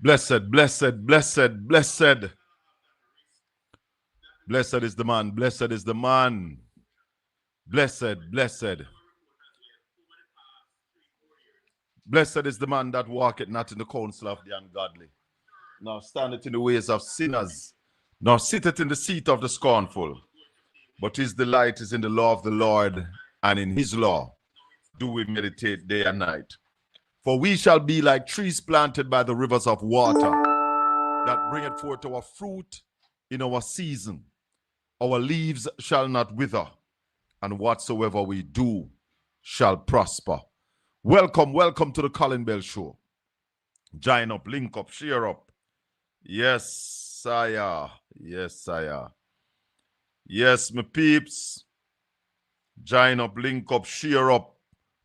Blessed, blessed, blessed, blessed. Blessed is the man, blessed is the man. Blessed, blessed. Blessed is the man that walketh not in the counsel of the ungodly, nor standeth in the ways of sinners, nor sitteth in the seat of the scornful. But his delight is in the law of the Lord, and in his law do we meditate day and night. For we shall be like trees planted by the rivers of water, that bringeth forth our fruit in our season. Our leaves shall not wither, and whatsoever we do shall prosper. Welcome, welcome to the Colin Bell Show. Join up, link up, share up. Yes, sire. Yes, sire. Yes, my peeps. Join up, link up, share up.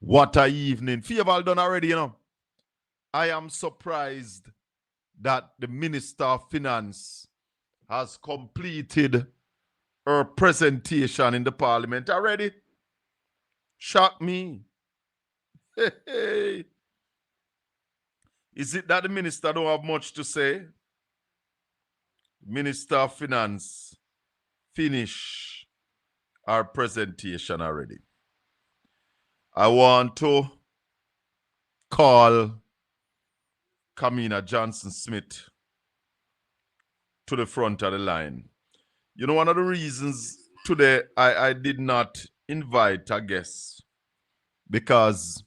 What a evening. Few have all done already, you know. I am surprised that the Minister of Finance has completed her presentation in the Parliament already. Shock me. Hey. Is it that the minister don't have much to say? Minister of Finance finish our presentation already. I want to call Kamina Johnson-Smith to the front of the line. You know, one of the reasons today I did not invite a guest, because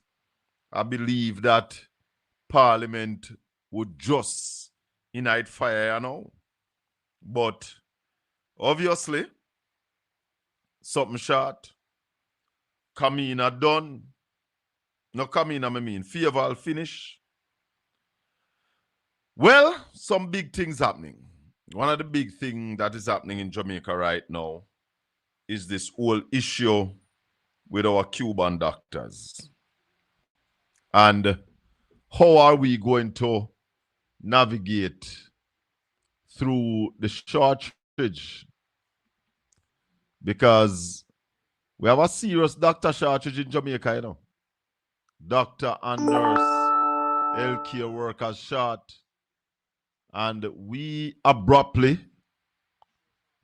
I believe that Parliament would just ignite fire, you know. But obviously, something short. Kamina done. No, Kamina, I mean, Favor finish. Well, some big things happening. One of the big things that is happening in Jamaica right now is this whole issue with our Cuban doctors. And how are we going to navigate through the shortage? Because we have a serious doctor shortage in Jamaica, you know. Doctor and nurse, healthcare workers short. And we abruptly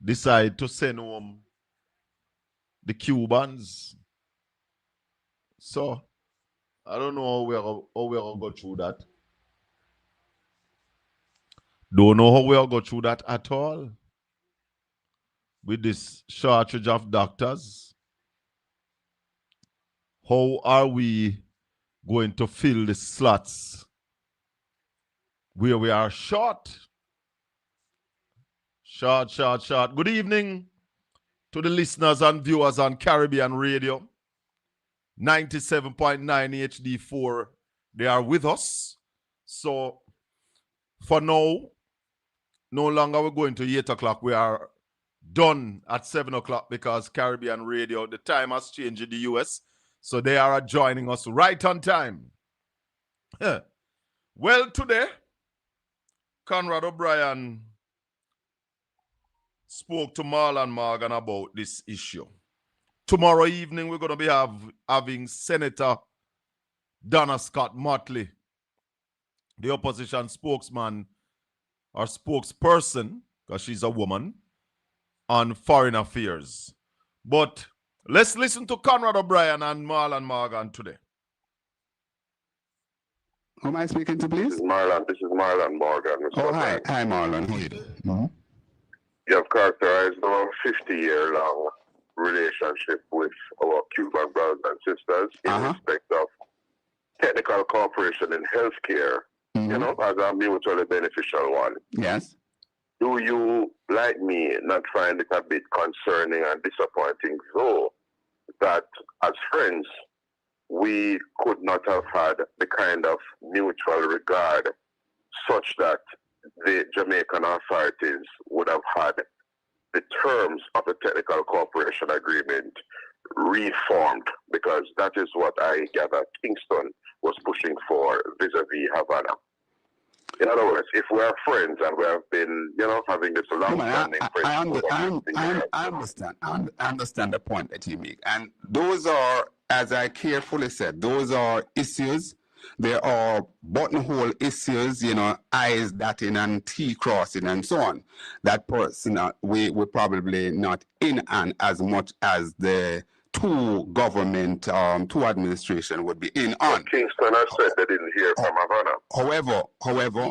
decide to send home the Cubans. So, I don't know how we're going to go through that. Don't know how we're going to go through that at all. With this shortage of doctors. How are we going to fill the slots where we are short? Short. Good evening to the listeners and viewers on Caribbean Radio. 97.9 HD4, they are with us. So, for now, no longer we're going to 8 o'clock. We are done at 7 o'clock because Caribbean Radio, the time has changed in the US. So, they are joining us right on time. Well, today, Conrad O'Brien spoke to Marlon Morgan about this issue. Tomorrow evening, we're going to be having Senator Donna Scott Motley, the opposition spokesman or spokesperson, because she's a woman, on foreign affairs. But let's listen to Conrad O'Brien and Marlon Morgan today. Who am I speaking to, please? This is Marlon Morgan. Oh, hi. Hi, Marlon. How are you doing? You have characterized our 50-year-long relationship with our Cuban brothers and sisters in respect of technical cooperation in healthcare, you know, as a mutually beneficial one. Yes. Do you, like me, not find it a bit concerning and disappointing, though, that as friends, we could not have had the kind of mutual regard such that the Jamaican authorities would have had the terms of the technical cooperation agreement reformed, because that is what I gather Kingston was pushing for vis-a-vis Havana. In other words, if we are friends and we have been, you know, having this long-standing friendship. I understand the point that you make. And those are, as I carefully said, those are issues There are buttonhole issues, you know, I's dotting and T crossing and so on. That person, we probably not in and as much as the two government, two administration would be in on. Kingston has said they didn't hear from Havana. However,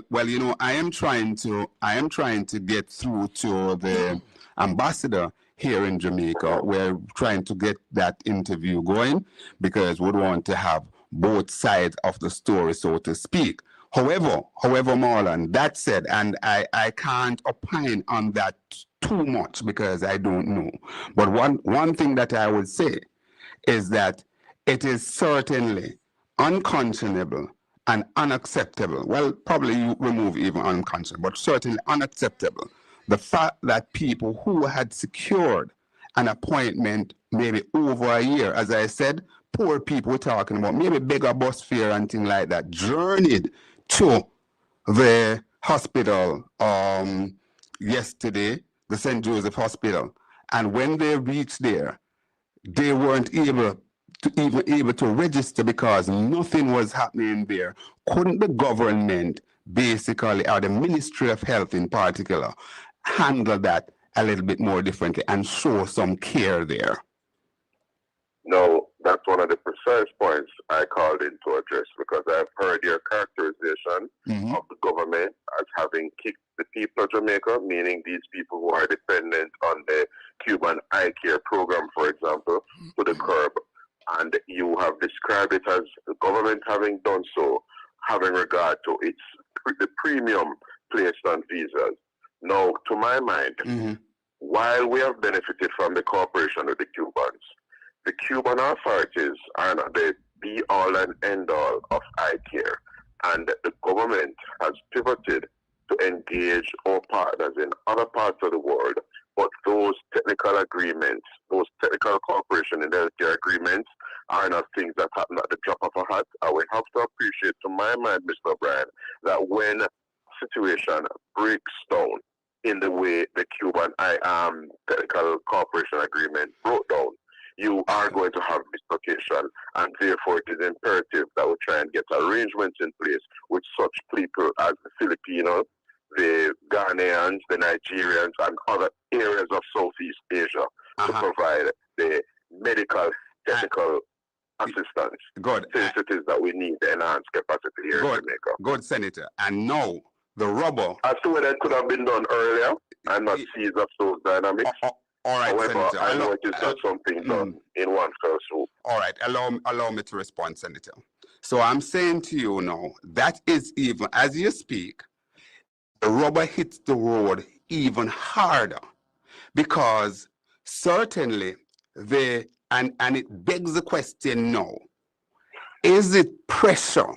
well, you know, I am trying to get through to the ambassador here in Jamaica. We're trying to get that interview going because we want to have both sides of the story, so to speak. However, Marlon, that said, and I can't opine on that too much because I don't know. But one thing that I would say is that it is certainly unconscionable and unacceptable. Well, probably you remove even unconscionable, but certainly unacceptable. The fact that people who had secured an appointment maybe over a year, as I said, poor people we're talking about, maybe bigger bus fare and things like that, journeyed to the hospital yesterday, the St. Joseph Hospital. And when they reached there, they weren't able to register because nothing was happening there. Couldn't the government basically, or the Ministry of Health in particular, handle that a little bit more differently and show some care there? No, that's one of the precise points I called in to address because I've heard your characterization of the government as having kicked the people of Jamaica, meaning these people who are dependent on the Cuban eye care program, for example, to the curb. And you have described it as the government having done so, having regard to the premium placed on visas. Now, to my mind, while we have benefited from the cooperation with the Cubans, the Cuban authorities are not the be-all and end-all of eye care, and the government has pivoted to engage our partners in other parts of the world, but those technical agreements, those technical cooperation and healthcare agreements are not things that happen at the drop of a hat. And we have to appreciate, to my mind, Mr. O'Brien, that when a situation breaks down in the way the Cuban technical cooperation agreement broke down, you are going to have dislocation, and therefore it is imperative that we try and get arrangements in place with such people as the Filipinos, the Ghanaians, the Nigerians, and other areas of Southeast Asia to provide the medical, technical assistance. Good. Since it is that we need the enhanced capacity here in Jamaica. Good, Senator. And now, the rubber. As to whether it could have been done earlier, I'm not seized of those dynamics. All right, however, Senator. I know it is not something done in one fell swoop. All right, allow me to respond, Senator. So I'm saying to you now, that is even, as you speak, the rubber hits the road even harder because certainly and it begs the question now, is it pressure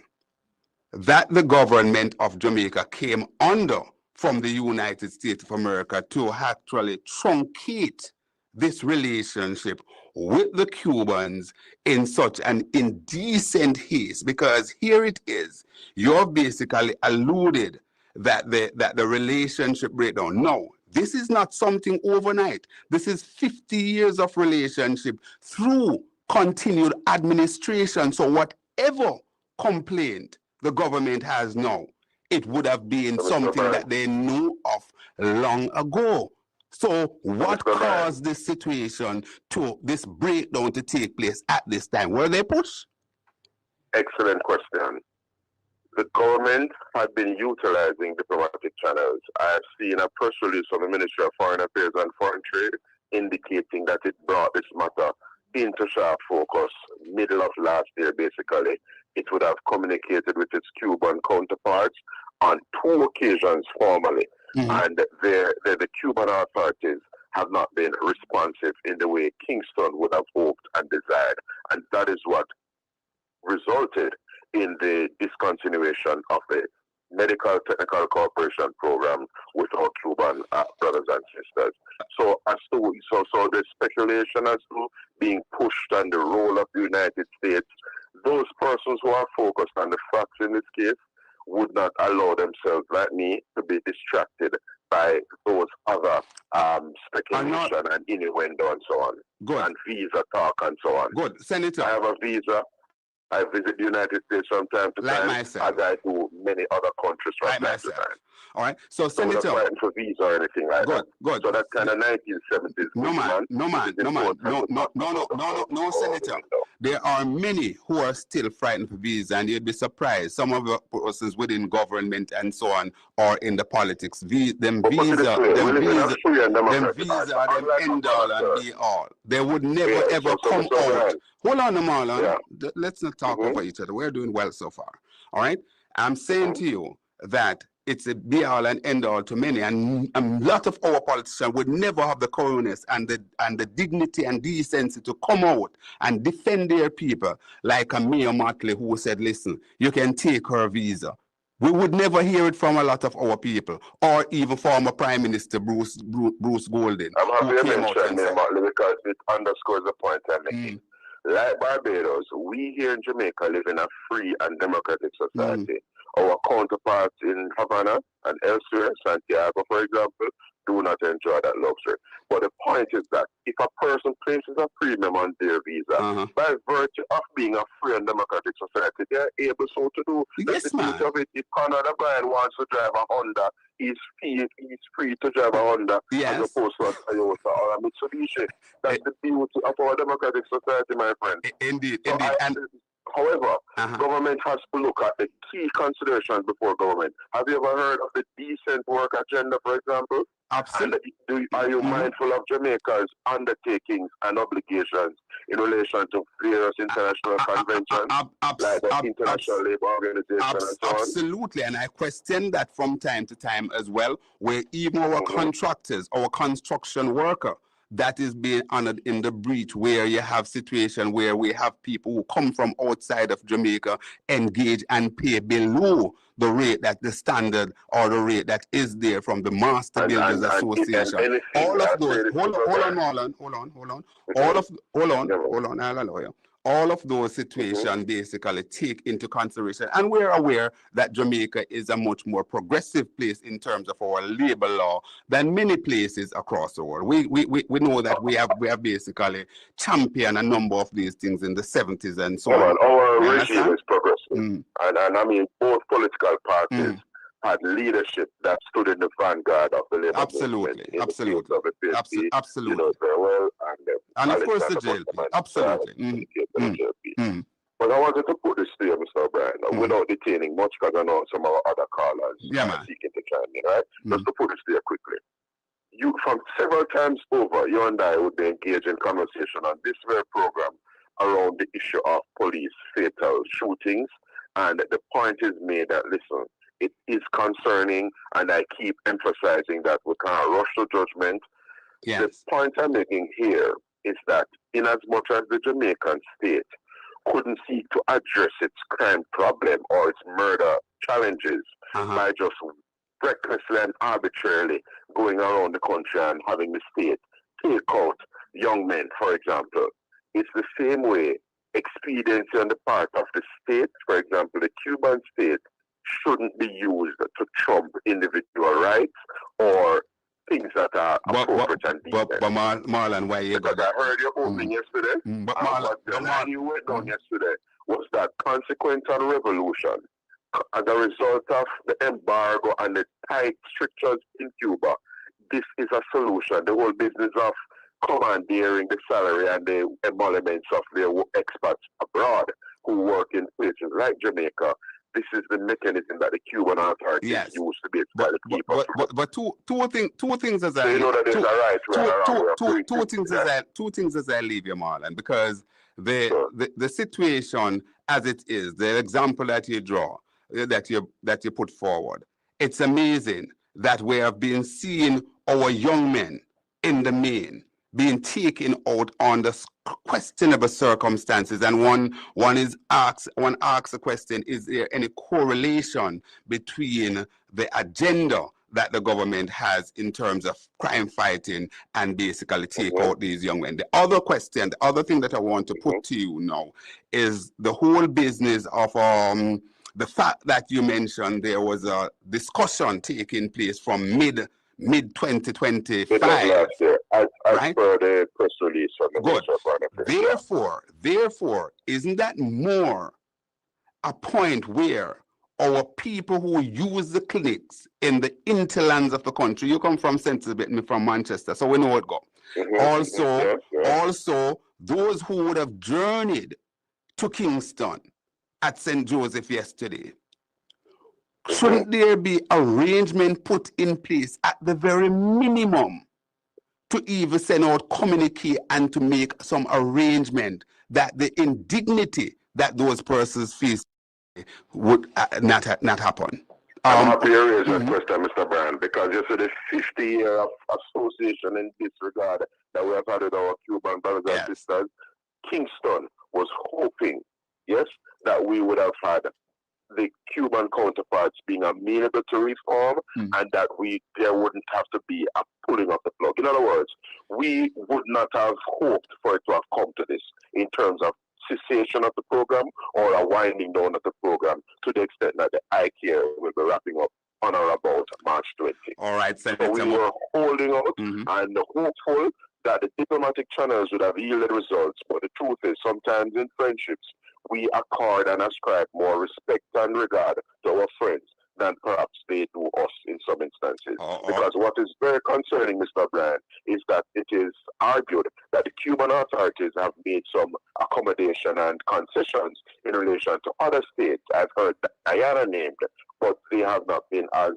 that the government of Jamaica came under from the United States of America to actually truncate this relationship with the Cubans in such an indecent haste? Because here it is, you've basically alluded that the relationship breakdown. No, this is not something overnight. This is 50 years of relationship through continued administration. So whatever complaint the government has now, it would have been something that they knew of long ago. So what caused this situation to this breakdown to take place at this time? Were they pushed? Excellent question. The government had been utilizing diplomatic channels. I have seen a press release from the Ministry of Foreign Affairs and Foreign Trade indicating that it brought this matter into sharp focus middle of last year, basically. It would have communicated with its Cuban counterparts on 2 occasions formally. And the Cuban authorities have not been responsive in the way Kingston would have hoped and desired. And that is what resulted in the discontinuation of the medical technical cooperation program with our Cuban brothers and sisters. So the speculation as to being pushed on the role of the United States, those persons who are focused on the facts in this case would not allow themselves, like me, to be distracted by those other speculation and innuendo and so on. Good. And visa talk and so on. Good. Senator. I have a visa. I visit the United States from time to Like time, myself. as I do many other countries from Like time myself. to time. All right. So, So we're not Senator. fighting for visa or anything like Good, that. good. So that kind of 1970s No man, no man, no man, no, Senator. There are many who are still frightened for visa, and you'd be surprised. Some of the persons within government and so on are in the politics. Them visa are them end all and be all. They would never ever come out. Hold on, Marlon. Let's not talk over each other. We're doing well so far. All right. I'm saying to you that it's a be all and end all to many, and a lot of our politicians would never have the cojones and the dignity and decency to come out and defend their people, like a Mayor Motley who said, listen, you can take her visa. We would never hear it from a lot of our people, or even former Prime Minister Bruce Golding. I'm happy you mentioned Mayor Motley because it underscores the point I'm making. Like Barbados, we here in Jamaica live in a free and democratic society. Our counterparts in Havana and elsewhere, Santiago, for example, do not enjoy that luxury. But the point is that if a person places a premium on their visa, by virtue of being a free and democratic society, they are able so to do. That's the beauty of it. If Conor O'Brien wants to drive a Honda, he's free to drive a Honda as opposed to a Toyota or a Mitsubishi. That's the beauty of our democratic society, my friend. Indeed. However, government has to look at the key considerations before government. Have you ever heard of the decent work agenda, for example? Absolutely. And are you mindful of Jamaica's undertakings and obligations in relation to various international conventions, like the International Labour Organization and so on? Absolutely, and I question that from time to time as well, where even our contractors, our construction worker, that is being honored in the breach, where you have situation where we have people who come from outside of Jamaica engage and pay below the rate that the standard or the rate that is there from the Master Builders Association. All of those, hold on, I'll allow you. All of those situations basically take into consideration, and we're aware that Jamaica is a much more progressive place in terms of our labor law than many places across the world. We know that we have basically championed a number of these things in the 70s and so on. Our regime is progressive, and I mean both political parties had leadership that stood in the vanguard of the labor movement. Absolutely. You know, Farewell and of course the JLP. Absolutely. But I wanted to put this to you, Mr. O'Brien, without detaining much, because I know some of our other callers are seeking to chime in, right? Just to put this to you quickly. You, from several times over, you and I would be engaged in conversation on this very program around the issue of police fatal shootings, and the point is made that, listen, it is concerning, and I keep emphasizing that we can't rush to judgment. The point I'm making here is that in as much as the Jamaican state couldn't seek to address its crime problem or its murder challenges by just recklessly and arbitrarily going around the country and having the state take out young men, for example, it's the same way expediency on the part of the state, for example, the Cuban state, shouldn't be used to trump individual rights or things that are appropriate and decent. But Marlon, why you because I heard your opening yesterday, but the line you went on yesterday was that consequence on revolution as a result of the embargo and the tight strictures in Cuba. This is a solution. The whole business of commandeering the salary and the emoluments of their expats abroad who work in places like Jamaica. This is the mechanism that the Cuban authorities use to be able to keep us. But two things as I you know that there's a right two things as I leave you, Marlon, because the situation as it is, the example that you draw, that you put forward, it's amazing that we have been seeing our young men in the main being taken out under questionable circumstances, and one asks a question: is there any correlation between the agenda that the government has in terms of crime fighting and basically take out these young men? The other question, the other thing that I want to put to you now is the whole business of the fact that you mentioned there was a discussion taking place from mid-2025. Mid of last year, as right? per the press release from the Good. Minister of Foreign Affairs. Therefore, isn't that more a point where our people who use the clinics in the interlands of the country, you come from Sensible, me from Manchester, so we know it go. Also, those who would have journeyed to Kingston at St. Joseph yesterday, shouldn't there be arrangement put in place at the very minimum to even send out communique and to make some arrangement that the indignity that those persons face would not happen? I'm happy you raised that question, Mr. Brand, because you see the 50 year of association in this regard that we have had with our Cuban brothers and sisters. Kingston was hoping, yes, that we would have had the Cuban counterparts being amenable to reform and that there wouldn't have to be a pulling of the plug. In other words, we would not have hoped for it to have come to this in terms of cessation of the program or a winding down of the program to the extent that the ICARE will be wrapping up on or about March 20. All right, Senator. So we were holding out and hopeful that the diplomatic channels would have yielded results. But the truth is, sometimes in friendships, we accord and ascribe more respect and regard to our friends than perhaps they do us in some instances. Because what is very concerning, Mr. Brand, is that it is argued that the Cuban authorities have made some accommodation and concessions in relation to other states. I've heard Guyana named, but they have not been as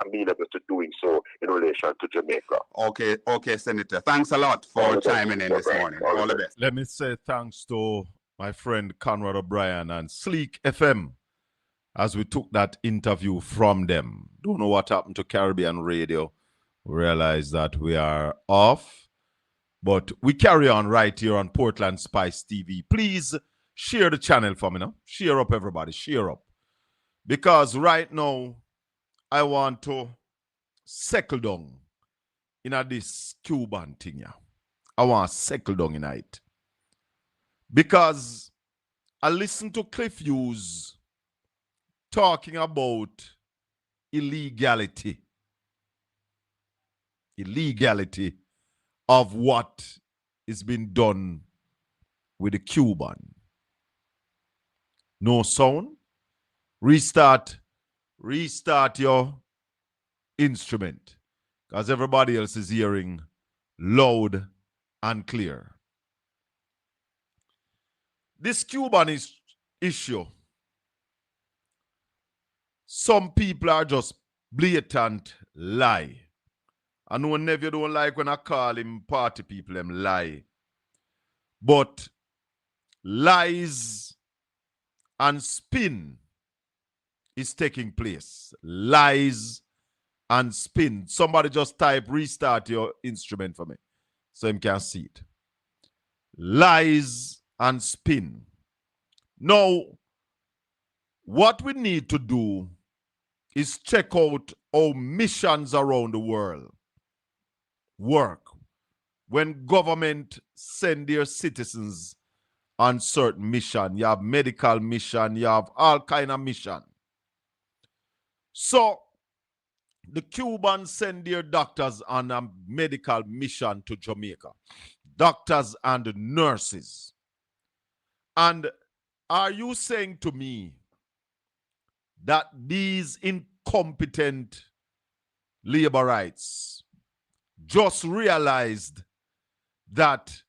amenable to doing so in relation to Jamaica. Okay, Senator. Thanks a lot for chiming in this morning. All the best. Let me say thanks to my friend Conrad O'Brien and Sleek FM as we took that interview from them. Don't know what happened to Caribbean Radio. We realize that we are off, but we carry on right here on Portland Spice TV. Please share the channel for me now. Share up, everybody. Share up. Because right now, I want to settle down in this Cuban thing here. I want to settle down in it. Because I listened to Cliff Hughes talking about illegality of what is being done with the Cuban. No sound? Restart your instrument, because everybody else is hearing loud and clear. This Cuban issue, some people are just blatant lie. I know Neville don't like when I call him party people, them lie. But lies and spin is taking place. Lies and spin. Somebody just type restart your instrument for me so you can see it. Lies and spin. Now, what we need to do is check out how missions around the world work when government send their citizens on certain mission. You have medical mission, you have all kind of mission. So the Cubans send their doctors on a medical mission to Jamaica. Doctors and nurses. And are you saying to me that these incompetent labor rights just realized that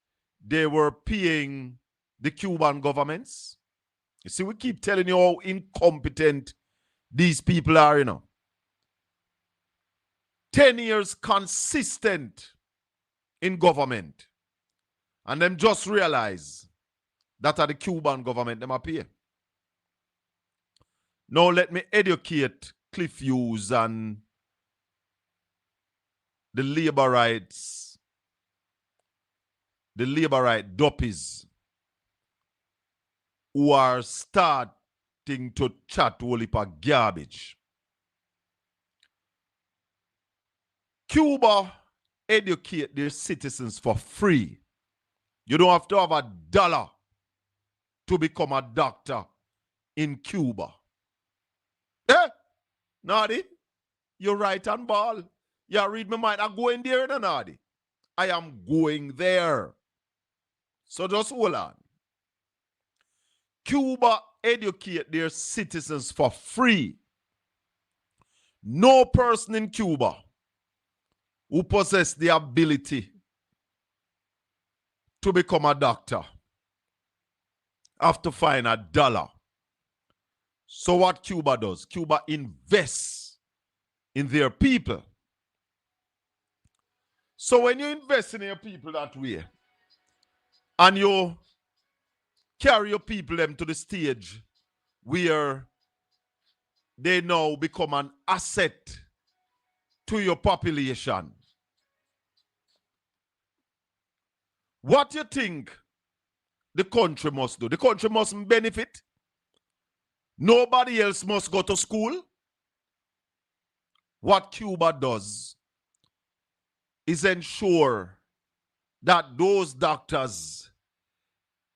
they were paying the Cuban governments? You see, we keep telling you how incompetent these people are, you know. 10 years consistent in government. And them just realize that are the Cuban government them appear. Now let me educate Cliff Hughes and the labor rights, the labor right doppies who are starting to chat whole heap of garbage. Cuba educate their citizens for free. You don't have to have $1 to become a doctor in Cuba. Eh? Naughty? You're right on ball. Yeah, read my mind. I'm going there, Nadi. I am going there. So just hold on. Cuba educate their citizens for free. No person in Cuba who possess the ability to become a doctor have to find $1. So what Cuba does, Cuba invests in their people. So when you invest in your people that way, and you carry your people them to the stage where they now become an asset to your population, what you think the country must do? The country must benefit. Nobody else must go to school. What Cuba does is ensure that those doctors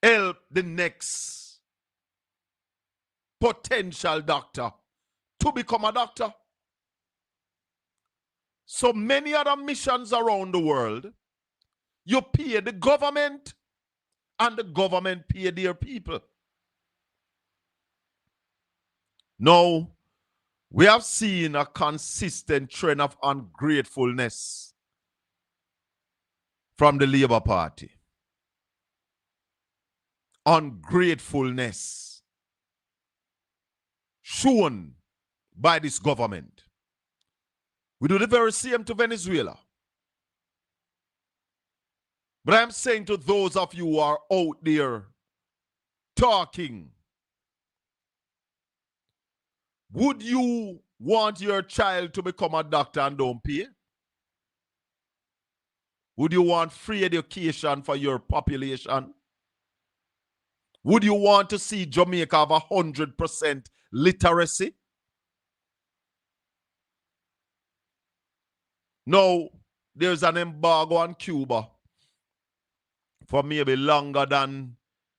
help the next potential doctor to become a doctor. So many other missions around the world, you pay the government and the government pay their people. Now, we have seen a consistent trend of ungratefulness from the Labour Party. Ungratefulness shown by this government. We do the very same to Venezuela. But I'm saying to those of you who are out there talking, would you want your child to become a doctor and don't pay? Would you want free education for your population? Would you want to see Jamaica have 100% literacy? No, there's an embargo on Cuba for maybe longer than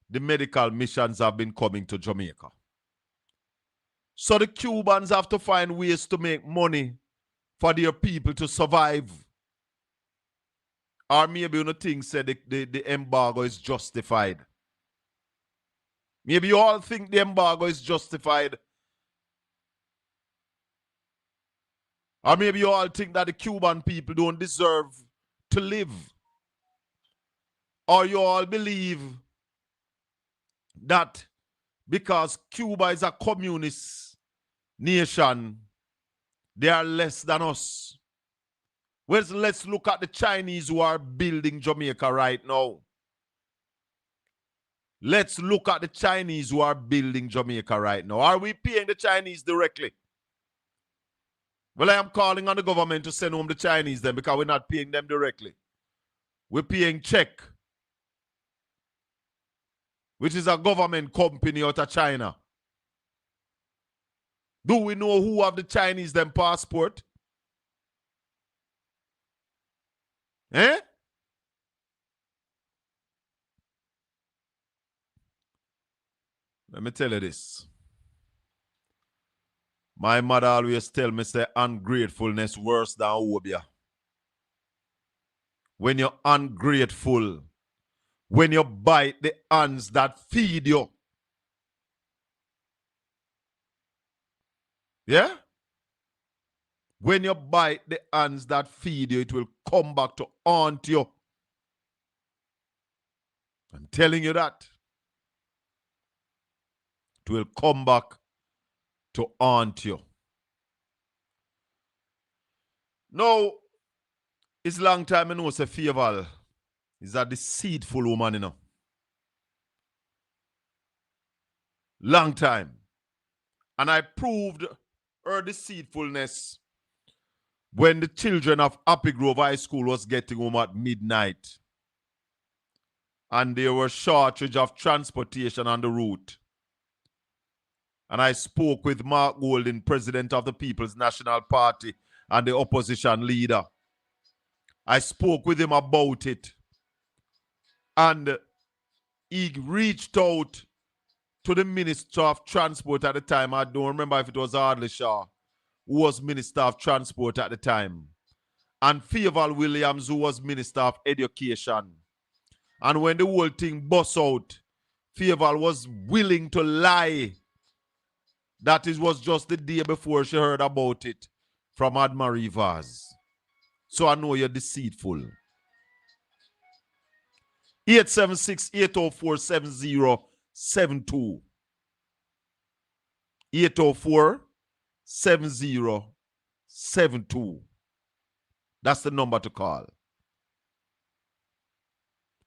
the medical missions have been coming to Jamaica. So the Cubans have to find ways to make money for their people to survive. Or maybe you think say the embargo is justified. Maybe you all think the embargo is justified. Or maybe you all think that the Cuban people don't deserve to live. Or you all believe that because Cuba is a communist nation, they are less than us. Well, let's look at the Chinese who are building Jamaica right now. Let's look at the Chinese who are building Jamaica right now. Are we paying the Chinese directly? Well, I am calling on the government to send home the Chinese then because we're not paying them directly. We're paying check, which is a government company out of China. Do we know who have the Chinese them passport? Eh? Let me tell you this. My mother always tell me, say, ungratefulness worse than obia. When you're ungrateful, when you bite the hands that feed you. Yeah? When you bite the hands that feed you, it will come back to haunt you. I'm telling you that. It will come back to haunt you. Now, it's long time I know say Faval is a deceitful woman, you know. Long time. And I proved her deceitfulness when the children of Happy Grove High School was getting home at midnight. And there was shortage of transportation on the route. And I spoke with Mark Golding, president of the People's National Party and the opposition leader. I spoke with him about it. And he reached out to the Minister of Transport at the time. I don't remember if it was Ardley Shaw, who was Minister of Transport at the time. and Fieval Williams, who was Minister of Education. And when the whole thing bust out, Fieval was willing to lie that it was just the day before she heard about it from Adma Rivers. So I know you're deceitful. 876-804-7072. 804-7072. That's the number to call.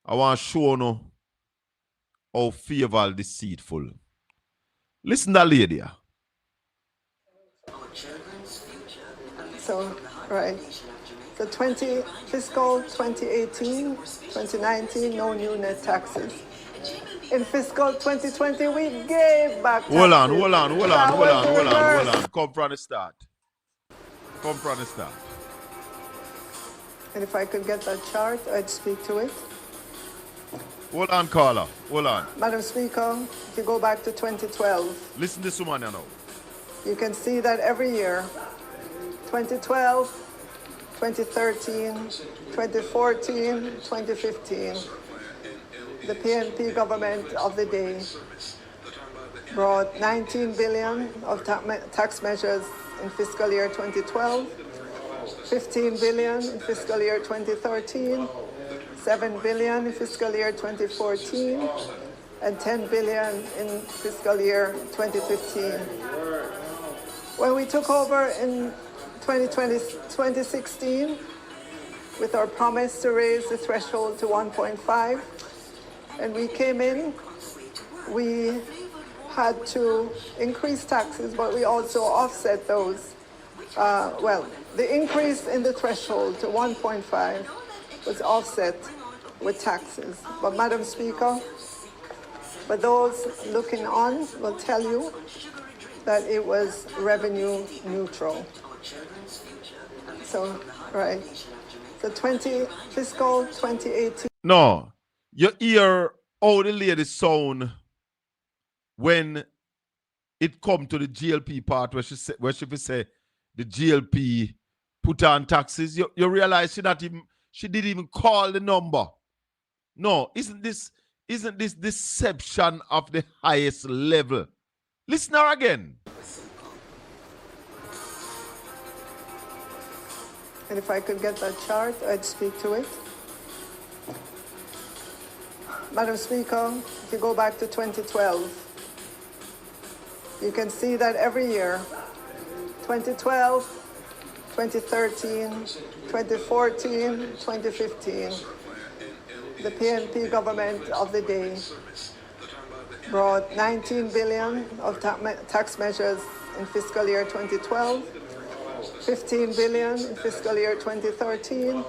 I want to show you how Fieval deceitful. Listen to that lady. So, right. So fiscal 2018, 2019, no new net taxes. In fiscal 2020, we gave back taxes. Hold on. Come from the start. And if I could get that chart, I'd speak to it. Hold on, caller. Hold on. Madam Speaker, if you go back to 2012. Listen to this woman now. You can see that every year, 2012, 2013, 2014, 2015, the PNP government of the day brought 19 billion of tax measures in fiscal year 2012, 15 billion in fiscal year 2013, 7 billion in fiscal year 2014, and 10 billion in fiscal year 2015. When we took over in 2016, with our promise to raise the threshold to 1.5, and we came in, we had to increase taxes, but we also offset those. The increase in the threshold to 1.5 was offset with taxes. But Madam Speaker, but those looking on will tell you that it was revenue neutral. So, right. So fiscal 2018. No, you hear how the lady sound when it come to the GLP part where she say the GLP put on taxes. You realize she didn't even call the number. No, isn't this deception of the highest level? Listen her again. And if I could get that chart, I'd speak to it. Madam Speaker, if you go back to 2012, you can see that every year, 2012, 2013, 2014, 2015, the PNP government of the day brought 19 billion of tax measures in fiscal year 2012, 15 billion in fiscal year 2013,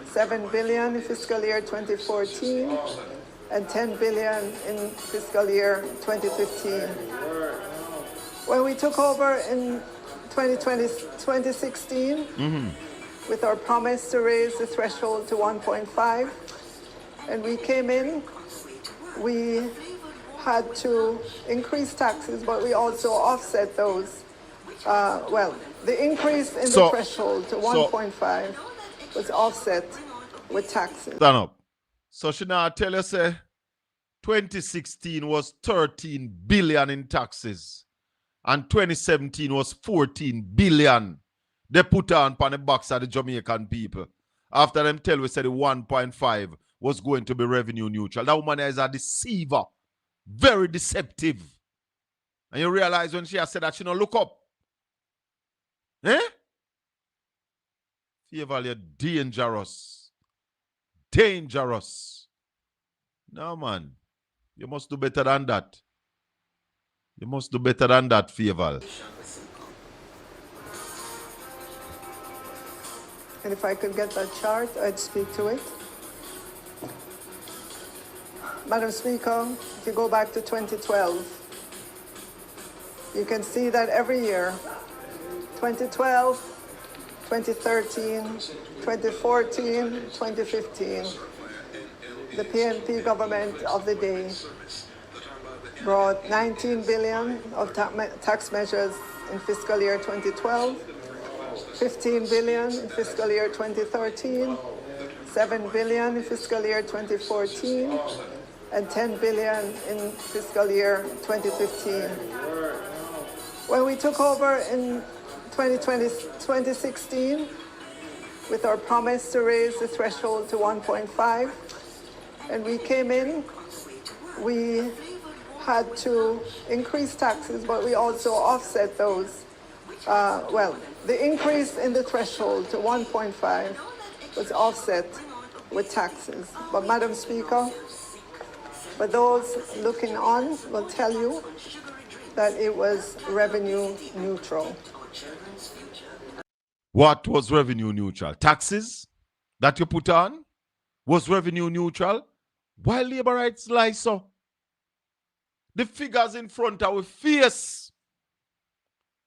7 billion in fiscal year 2014, and 10 billion in fiscal year 2015. When we took over in 2016, with our promise to raise the threshold to 1.5, and we came in, we had to increase taxes, but we also offset those. The increase in the threshold to 1.5 was offset with taxes. Stand up. So she now tell you, say, 2016 was 13 billion in taxes, and 2017 was 14 billion. They put on the box of the Jamaican people. After them tell we said the 1.5 was going to be revenue neutral. That woman is a deceiver. Very deceptive. And you realize when she has said that she don't look up. Eh? Fieval, you're dangerous. Dangerous. No, man. You must do better than that. You must do better than that, Fieval. And if I could get that chart, I'd speak to it. Madam Speaker, if you go back to 2012, you can see that every year, 2012, 2013, 2014, 2015, the PNP government of the day brought 19 billion of tax measures in fiscal year 2012, 15 billion in fiscal year 2013, 7 billion in fiscal year 2014, and 10 billion in fiscal year 2015. When we took over in 2016, with our promise to raise the threshold to 1.5, and we came in, we had to increase taxes, but we also offset those. The increase in the threshold to 1.5 was offset with taxes. But Madam Speaker, for those looking on will tell you that it was revenue neutral. What was revenue neutral? Taxes that you put on was revenue neutral? Why labor rights lie so? The figures in front of our face.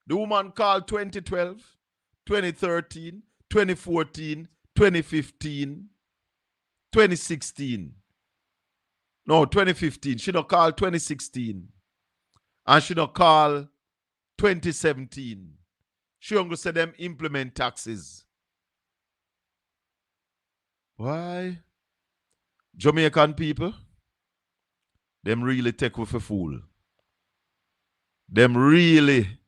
The woman called 2012, 2013, 2014, 2015, 2016. No, 2015. She don't call 2016. And she don't call 2017. She only say them implement taxes. Why? Jamaican people, them really take with a fool. Them really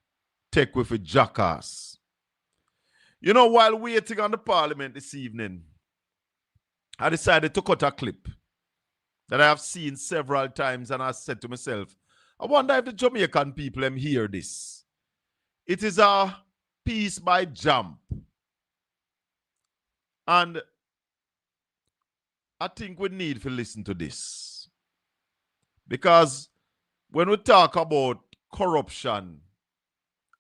take with a jackass. You know, while waiting on the parliament this evening, I decided to cut a clip that I have seen several times, and I said to myself, I wonder if the Jamaican people hear this. It is a piece by Jump. And I think we need to listen to this. Because when we talk about corruption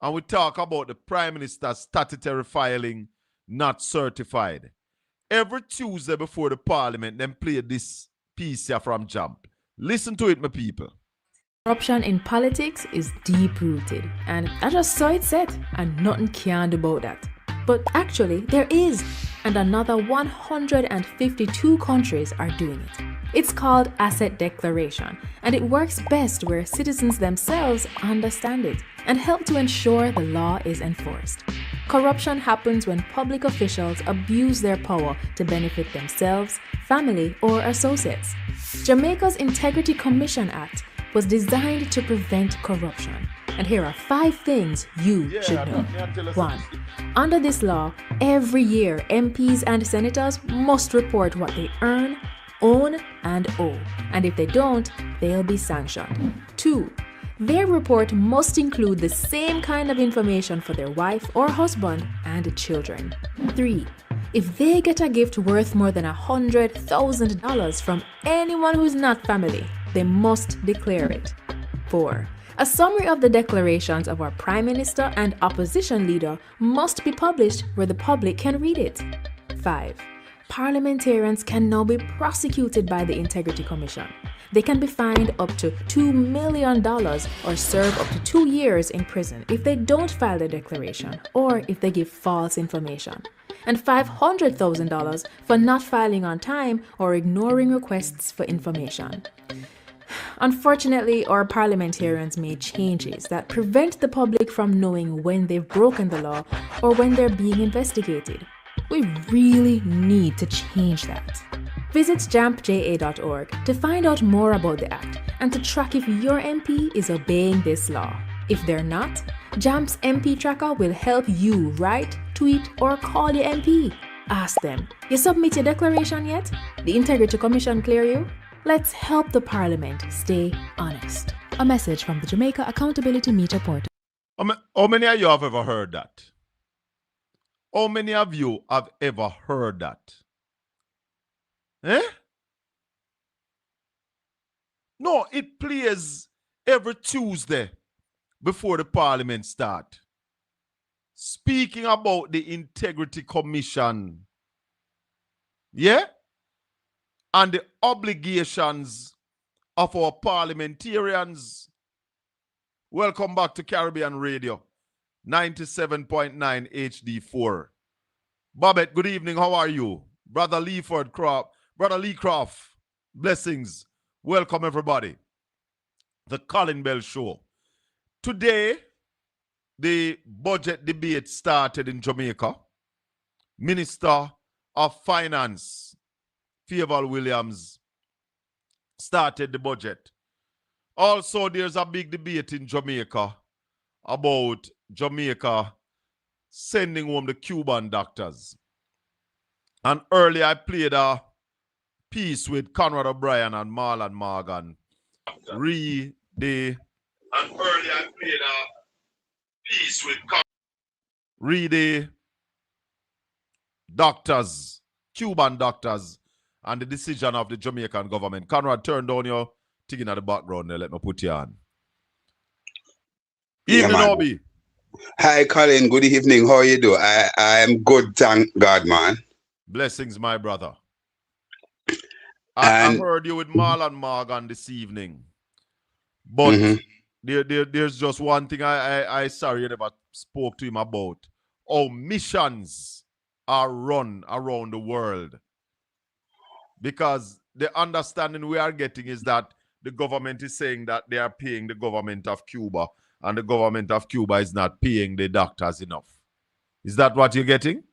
and we talk about the Prime Minister's statutory filing not certified, every Tuesday before the Parliament, them play this piece here from Jump. Listen to it, my people. Corruption in politics is deep-rooted, and I just saw it said, and nothing can do about that. But actually, there is, and another 152 countries are doing it. It's called asset declaration, and it works best where citizens themselves understand it and help to ensure the law is enforced. Corruption happens when public officials abuse their power to benefit themselves, family, or associates. Jamaica's Integrity Commission Act was designed to prevent corruption. And here are 5 things you should know. 1. Under this law, every year MPs and senators must report what they earn, own, and owe. And if they don't, they'll be sanctioned. 2. Their report must include the same kind of information for their wife or husband and children. 3. If they get a gift worth more than $100,000 from anyone who's not family, they must declare it. 4. A summary of the declarations of our Prime Minister and opposition leader must be published where the public can read it. 5. Parliamentarians can now be prosecuted by the Integrity Commission. They can be fined up to $2 million or serve up to 2 years in prison if they don't file the declaration or if they give false information, and $500,000 for not filing on time or ignoring requests for information. Unfortunately, our parliamentarians made changes that prevent the public from knowing when they've broken the law or when they're being investigated. We really need to change that. Visit jampja.org to find out more about the act and to track if your MP is obeying this law. If they're not, JAMP's MP Tracker will help you write, tweet, or call your MP. Ask them, you submit your declaration yet? The Integrity Commission clear you? Let's help the Parliament stay honest. A message from the Jamaica Accountability Meter Portal. How many of you have ever heard that? How many of you have ever heard that? No, it plays every Tuesday before the Parliament start. Speaking about the Integrity Commission. Yeah? And the obligations of our parliamentarians. Welcome back to Caribbean Radio, 97.9 HD4. Babette, good evening. How are you? Brother Lee Croft, blessings. Welcome, everybody. The Colin Bell Show. Today, the budget debate started in Jamaica, Minister of Finance, Favour Williams, started the budget. Also, there's a big debate in Jamaica about Jamaica sending home the Cuban doctors. And earlier I played a piece with Conrad O'Brien and Marlon Morgan. Read the doctors, Cuban doctors, and the decision of the Jamaican government. Conrad, turn down your thing in the background there. Let me put you on. Evening, Obi. Hi, Colin. Good evening. How are you doing? I am good, thank God, man. Blessings, my brother. I heard you with Marlon Morgan this evening. But there's just one thing I sorry you never spoke to him about. How missions are run around the world. Because the understanding we are getting is that the government is saying that they are paying the government of Cuba, and the government of Cuba is not paying the doctors enough. Is that what you're getting?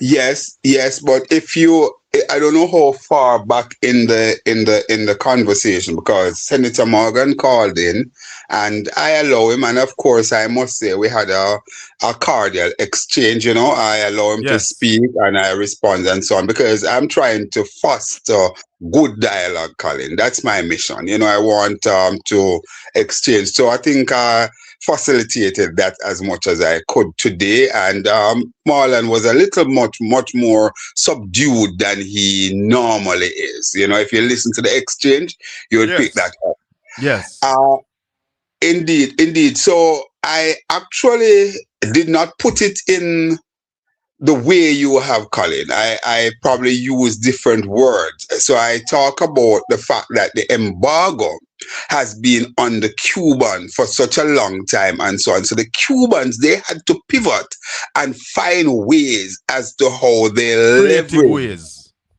Yes, but if you, I don't know how far back in the conversation, because Senator Morgan called in and I allow him, and of course I must say we had a cordial exchange, you know. I allow him to speak and I respond and so on, because I'm trying to foster good dialogue, Colin. That's my mission. You know, I want to exchange. So I think facilitated that as much as I could today, and Marlon was a little much more subdued than he normally is. You know, if you listen to the exchange, you would pick that up. Yes. Indeed. So I actually did not put it in the way you have, Colin. I probably use different words. So I talk about the fact that the embargo has been on the Cuban for such a long time and so on. So the Cubans, they had to pivot and find ways as to how they leverage.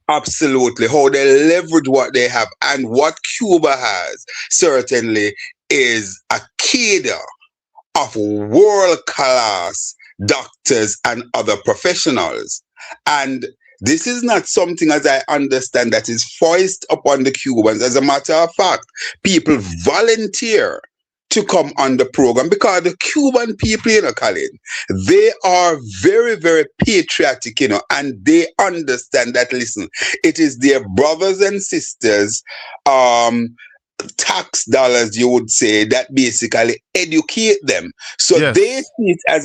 Absolutely, how they leverage what they have. And what Cuba has certainly is a cadre of world-class doctors and other professionals. And this is not something, as I understand, that is foisted upon the Cubans. As a matter of fact, people volunteer to come on the program because the Cuban people, you know, Colin, they are very, very patriotic, you know, and they understand that, listen, it is their brothers and sisters, tax dollars, you would say, that basically educate them. So they see it as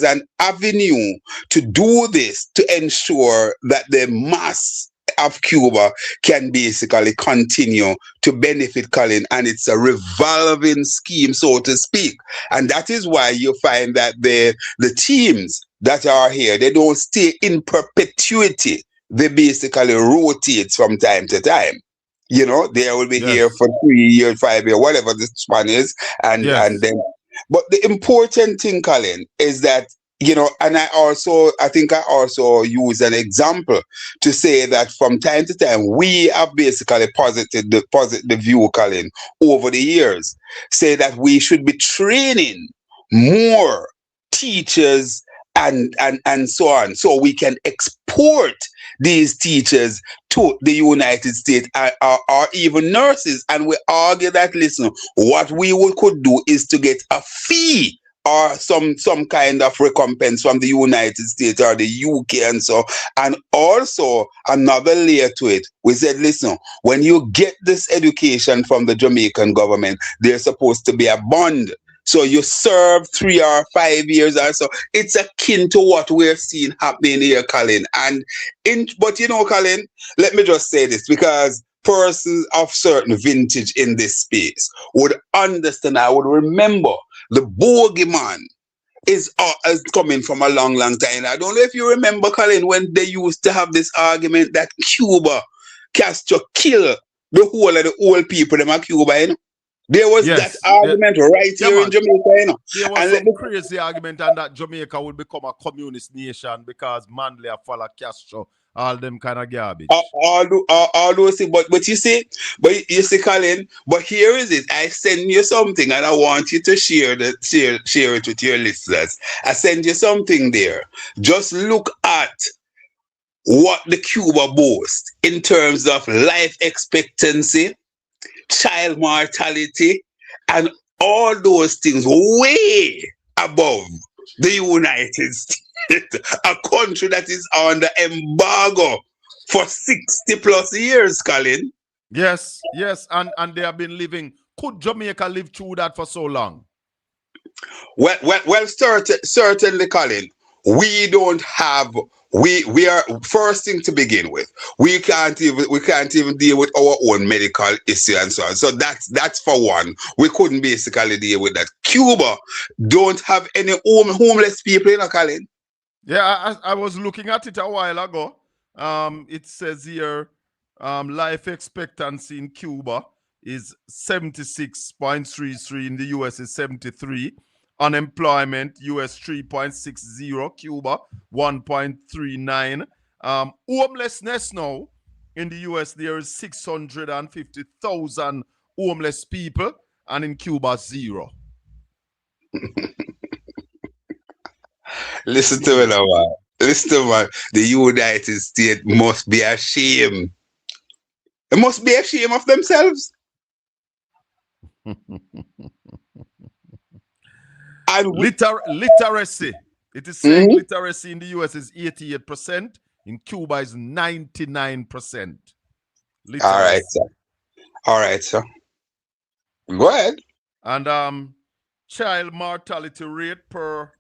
an avenue to do this, to ensure that the mass of Cuba can basically continue to benefit, Colin, and it's a revolving scheme, so to speak. And that is why you find that the teams that are here, they don't stay in perpetuity. They basically rotate from time to time. You know, they will be here for 3 years, 5 years, whatever this one is, and then. But the important thing, Colin, is that, you know, and I think I also use an example to say that from time to time we have basically posited the view, Colin, over the years, say that we should be training more teachers and so on, so we can export these teachers to the United States, or even nurses. And we argue that, listen, what we could do is to get a fee or some kind of recompense from the United States or the UK and so. And also another layer to it, we said, listen, when you get this education from the Jamaican government, there's supposed to be a bond. So you serve 3 or 5 years or so. It's akin to what we're seeing happening here, Colin. But you know, Colin, let me just say this, because persons of certain vintage in this space would understand, I would remember the bogeyman is coming from a long time. I don't know if you remember, Colin, when they used to have this argument that Cuba, Castro kill the whole of the old people in Cuba, you know? There was that argument right here in Jamaica, you know. There was some crazy argument, and that Jamaica would become a communist nation because Mandela followed Castro all them kind of garbage. All those things, but you see, Colin. But here is it. I send you something, and I want you to share it with your listeners. I send you something there. Just look at what the Cuba boasts in terms of life expectancy, child mortality, and all those things way above the United States, a country that is under embargo for 60 plus years, Colin. Yes, and they have been living. Could Jamaica live through that for so long? Well, certainly, Colin. We don't have. We are first thing to begin with. We can't even deal with our own medical issue and so on. So that's for one. We couldn't basically deal with that. Cuba don't have any homeless people, Colin. Yeah, I was looking at it a while ago. It says here, life expectancy in Cuba is 76.33. In the US is 73. Unemployment, US 3.60, Cuba 1.39. Homelessness now in the US, there is 650,000 homeless people, and in Cuba, 0. Listen to me now, man. Listen to me. The United States must be ashamed. They must be ashamed of themselves. And literacy. It is saying literacy in the US is 88%. In Cuba is 99%. Literacy. All right, sir. Go ahead. And child mortality rate per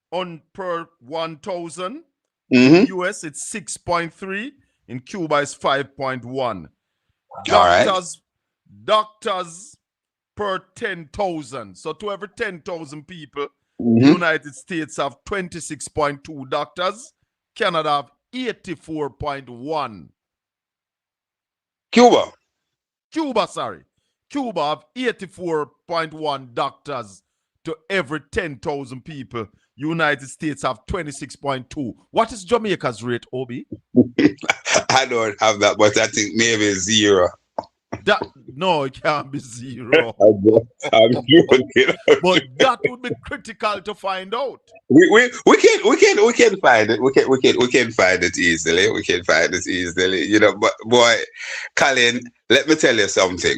1,000. In the US it's 6.3. In Cuba is 5.1. Doctors per 10,000. So to every 10,000 people, the United States have 26.2 doctors. Canada have 84.1. Cuba have 84.1 doctors to every 10,000 people. United States have 26.2. What is Jamaica's rate, Obi? I don't have that, but I think maybe 0. No, it can't be 0. I'm joking. But that would be critical to find out. We can find it. We can find it easily. We can find it easily. You know, but boy, Colin, let me tell you something.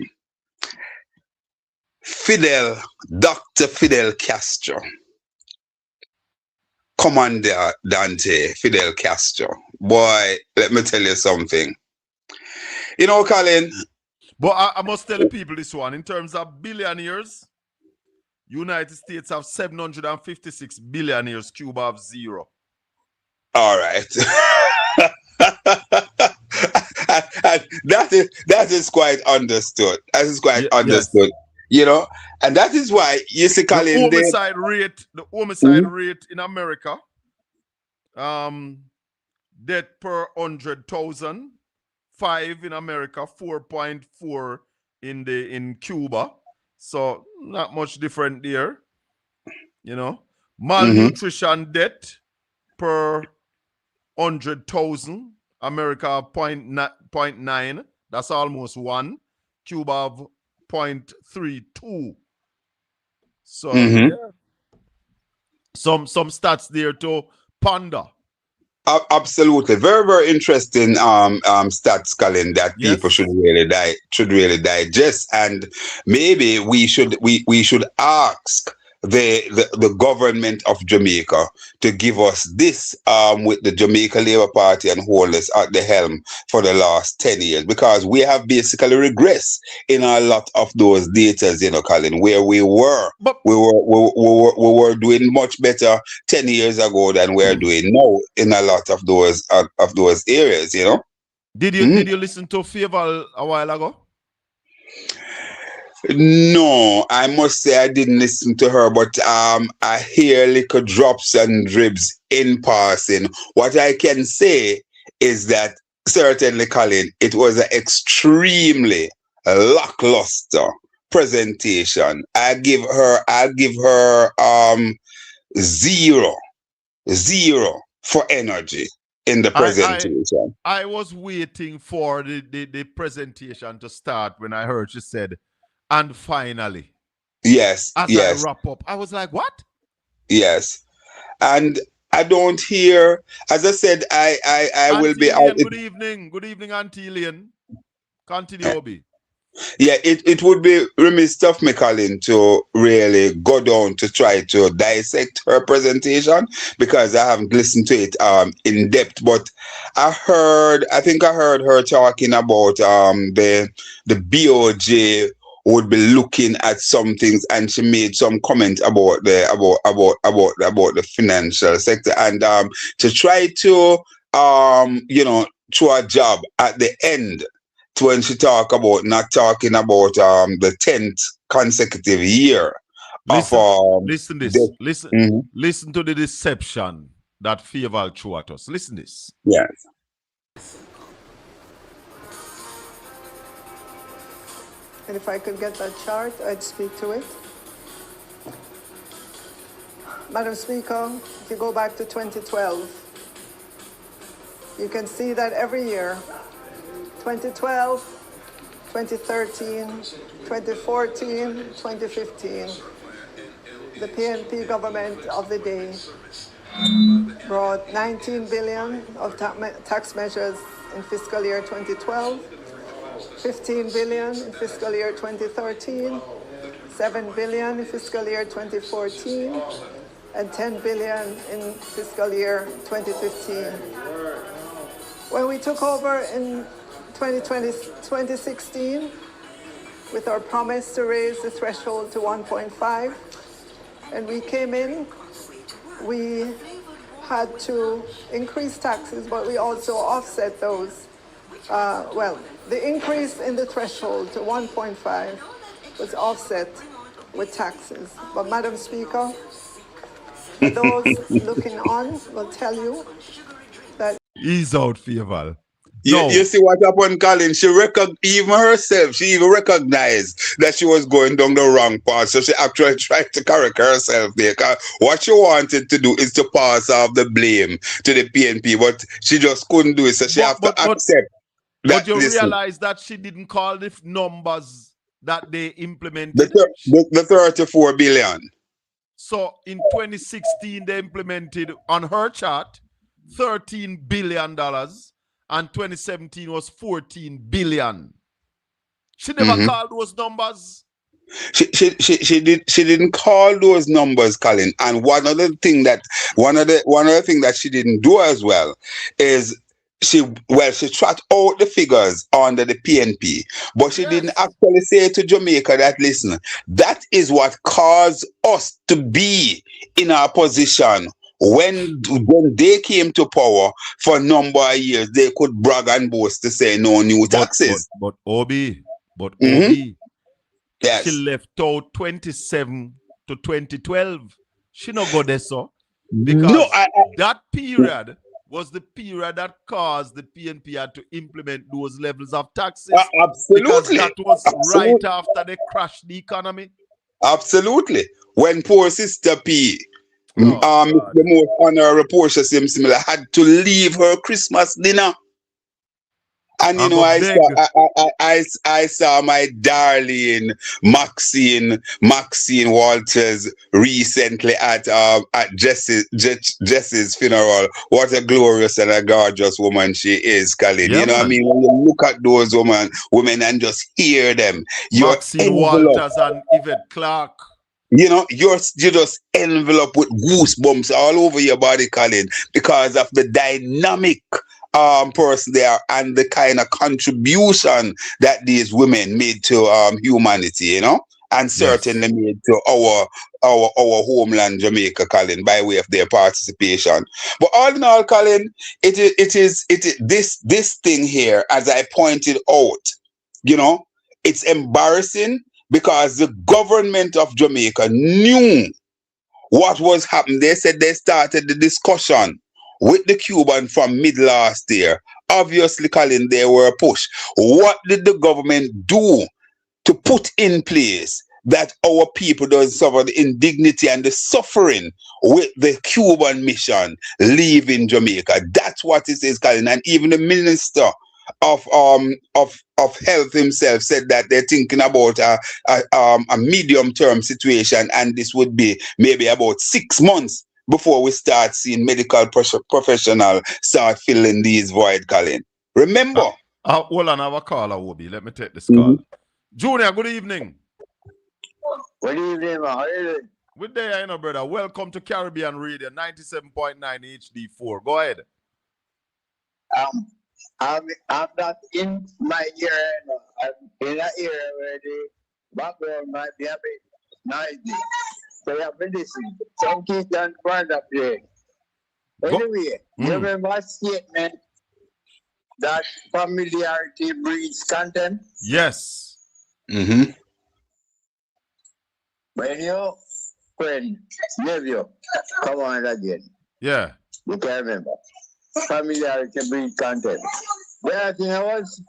Dr. Fidel Castro, Commandante Fidel Castro. Boy, let me tell you something. You know, Colin. But I must tell the people this one. In terms of billionaires, United States have 756 billionaires. Cuba have 0. All right. that is quite understood. That is quite understood. Yes. You know, and that is why you see, Colin, the homicide rate in America, death per 100,000. 5 in America, 4.4 in Cuba. So not much different there. You know. Malnutrition death per 100,000. America 0.9. That's almost 1. Cuba have 0.32. So yeah. Some stats there to ponder. Absolutely, very, very interesting stats, Colin, that people should really digest, and maybe we should ask the government of Jamaica to give us this with the Jamaica Labour Party and holders at the helm for the last 10 years, because we have basically regressed in a lot of those datas, you know, Colin, where we were doing much better 10 years ago than we're doing now in a lot of those areas, you know. Did you listen to Favor a while ago? No, I must say I didn't listen to her, but I hear little drops and dribs in passing. What I can say is that certainly, Colin, it was an extremely lackluster presentation. I'll give her 0 for energy. in the I presentation. I was waiting for the presentation to start when I heard she said, and finally, Yes, as I yes, wrap up, I was like, what? yes. And I don't hear, as I said, I will be Auntie out. Ilian, good evening. Good evening, Auntie Ilian. Continue, Obi. Yeah, it would be remiss of me, Colin, to really go down to try to dissect her presentation because I haven't listened to it in depth. But I think I heard her talking about the BOJ would be looking at some things, and she made some comment about the financial sector, and to try to throw a job at the end when she talk about not talking about the 10th consecutive year Listen, of listen this. death. Listen, Mhm. listen to the deception that Fairval threw at us. Listen this. Yes. And if I could get that chart, I'd speak to it. Madam Speaker, if you go back to 2012, you can see that every year, 2012, 2013, 2014, 2015, the PNP government of the day brought 19 billion of tax measures in fiscal year 2012, 15 billion in fiscal year 2013, 7 billion in fiscal year 2014, and 10 billion in fiscal year 2015. When we took over in 2016, with our promise to raise the threshold to 1.5, and we came in, we had to increase taxes, but we also offset those. The increase in the threshold to 1.5 was offset with taxes. But Madam Speaker, for those looking on will tell you that Ease out, Fairval. You see what happened, Colin? Even herself, she even recognized that she was going down the wrong path. So she actually tried to correct herself there. What she wanted to do is to pass off the blame to the PNP, but she just couldn't do it. So she have to accept that. But you realize that she didn't call the numbers that they implemented. The 34 billion. So in 2016, they implemented on her chart $13 billion. And 2017 was 14 billion. She never called those numbers. She didn't call those numbers, Colin. And one of the thing that she didn't do as well is she trot out the figures under the PNP, but she didn't actually say to Jamaica that, listen, that is what caused us to be in our position. When they came to power for a number of years, they could brag and boast to say no new taxes. But Obi, yes. She left out 27 to 2012. She not go there, so. Because that period was the period that caused the PNP had to implement those levels of taxes. Absolutely. Because that was right after they crashed the economy. Absolutely. When poor Sister P, the most honorable Portia Simsimila, had to leave her Christmas dinner. And you know, I saw my darling Maxine Walters recently at Jessie's funeral. What a glorious and a gorgeous woman she is, Colin. You know what I mean? When you look at those women and just hear them, Maxine Walters and Yvette Clark. You know, you're just enveloped with goosebumps all over your body, Colin, because of the dynamic person they are and the kind of contribution that these women made to humanity, you know, and certainly made to our homeland, Jamaica, Colin, by way of their participation. But all in all, Colin, this thing here, as I pointed out, you know, it's embarrassing. Because the government of Jamaica knew what was happening. They said they started the discussion with the Cuban from mid last year. Obviously, Colin, they were pushed. What did the government do to put in place that our people don't suffer the indignity and the suffering with the Cuban mission leaving Jamaica. That's what it is, Colin. And even the minister of health himself said that they're thinking about a medium-term situation, and this would be maybe about 6 months before we start seeing medical professionals start filling these void, Colin. Remember? Hold on, I have a caller, Obi. Let me take this call. Junior, good evening. Good evening, man. How you doing? Good day, you know, brother. Welcome to Caribbean Radio 97.9 HD4. Go ahead. I'm not in my area. I'm in an area where the background might be a bit noisy. So you have to listen. Some kids don't find up there. Anyway, you remember a statement that familiarity breeds contempt? Yes. Mm-hmm. When your friend, nephew, come on again. Yeah. You can remember. Familiarity breeds contempt. The other thing I was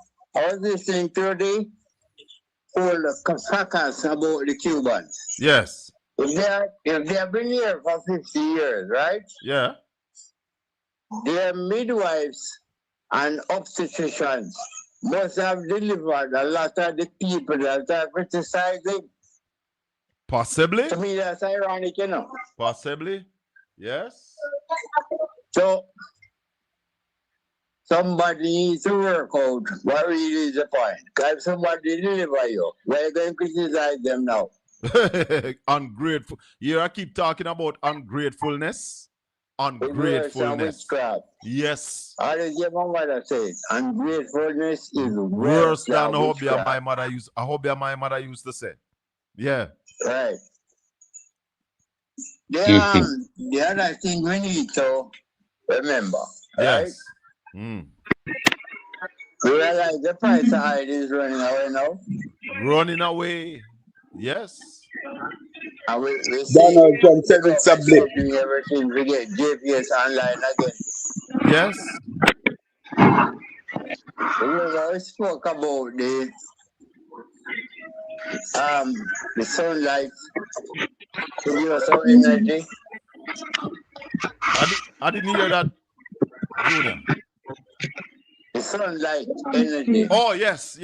listening to the whole fracas about the Cubans. Yes. If they have been here for 50 years, right? Yeah. Their midwives and obstetricians must have delivered a lot of the people that are criticizing. Possibly. To me, that's ironic, you know. Possibly. Yes. So, somebody needs to work out what really is the point. Because if somebody deliver you, why are you going to criticize them now? Ungrateful. Here I keep talking about ungratefulness. Ungratefulness. Yes. How does your mother say? Ungratefulness is worse than my mother used. I hope my mother used to say. Yeah. Right. The other thing we need to remember. Yes. Right? We realize the price of oil is running away now. Running away. Yes. And we Donald Trump said it's a blip. Everything we get GPS online again. Yes. We spoke about the sunlight to give us some energy. I didn't hear that, Junior. The sunlight energy. Oh, yes.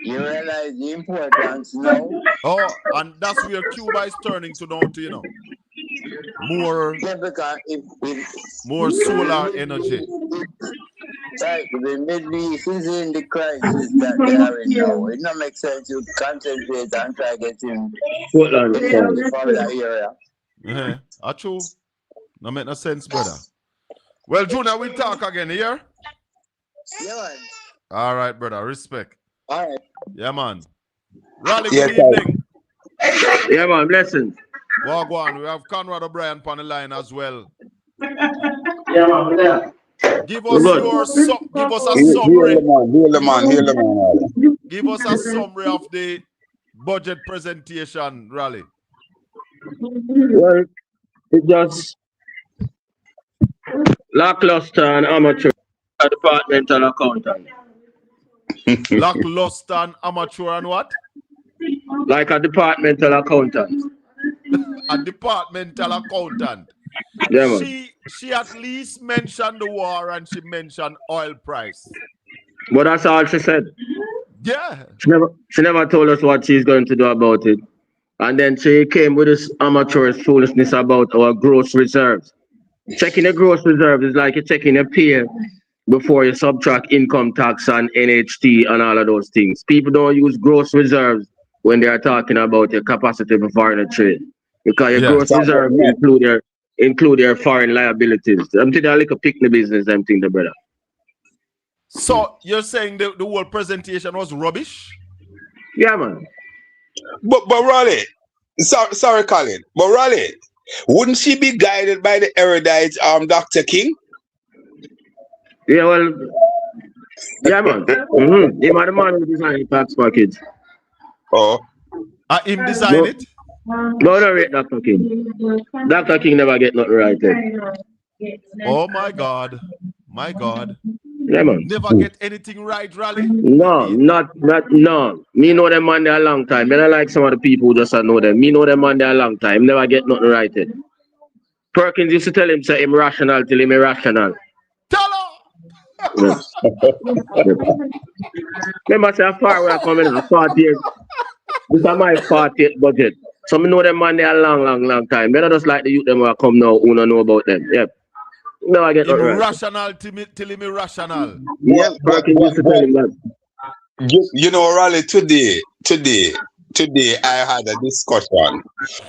You realize the importance now? Oh, and that's where Cuba is turning to now, you know. More solar energy. Right, the Middle East is in the crisis that they are in now. It don't make sense to concentrate and try getting Portland from that area. True. No make no sense, brother. Well, Junior, we talk again here. Yeah, man. All right, brother. Respect. All right. Yeah, man. Raleigh, good evening. Yeah, man. Blessings. Well, go on. We have Conrad O'Brien on the line as well. Yeah, man. Yeah. Give us a summary. Hear the man. Give us a summary of the budget presentation, Raleigh. Well, it just lackluster and amateur departmental accountant. Lackluster and amateur and what? Like a departmental accountant. A departmental accountant. Yeah, man. She at least mentioned the war and she mentioned oil price. But that's all she said. Yeah. She never told us what she's going to do about it. And then she came with this amateurish foolishness about our gross reserves. Checking the gross reserve is like you're checking a pay before you subtract income tax and NHT and all of those things. People don't use gross reserves when they are talking about your capacity for foreign trade. Because your gross reserves include their foreign liabilities. I'm thinking I like a picnic business, I'm thinking, brother. So you're saying the whole presentation was rubbish? Yeah, man. But Raleigh, sorry, Colin. But Raleigh, wouldn't she be guided by the erudite Dr. King? Yeah, well, yeah, man. Him are the man who designed the tax package. Oh. Him design it? No, right, Dr. King. Dr. King never get nothing right there. Oh my God. My God. Yeah, man. Never get anything right, Raleigh? No, no. Me know them man there a long time. Me not like some of the people who just know them. Me know them man there a long time. Never get nothing right. Perkins used to tell him say him rational till him irrational. Tell her! Yes. Remember say how far we are coming in 48. This is my 48 budget. So me know them man there a long time. They don't just like the youth them who come now who don't know about them. Yep. Never get Him nothing right. rational till him irrational. Yep, Perkins used to tell him that. You know, Raleigh, today, I had a discussion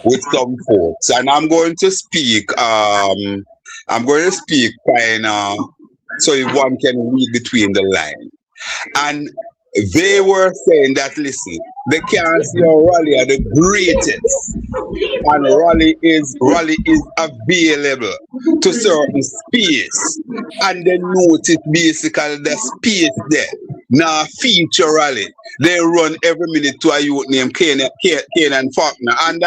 with some folks, and I'm going to speak. Kind of so if one can read between the lines. And they were saying that, listen, they can't see how Raleigh are the greatest, and Raleigh is available to certain space, and they notice basically the space there. Now feature Raleigh, they run every minute to a youth named Kane Faulkner, and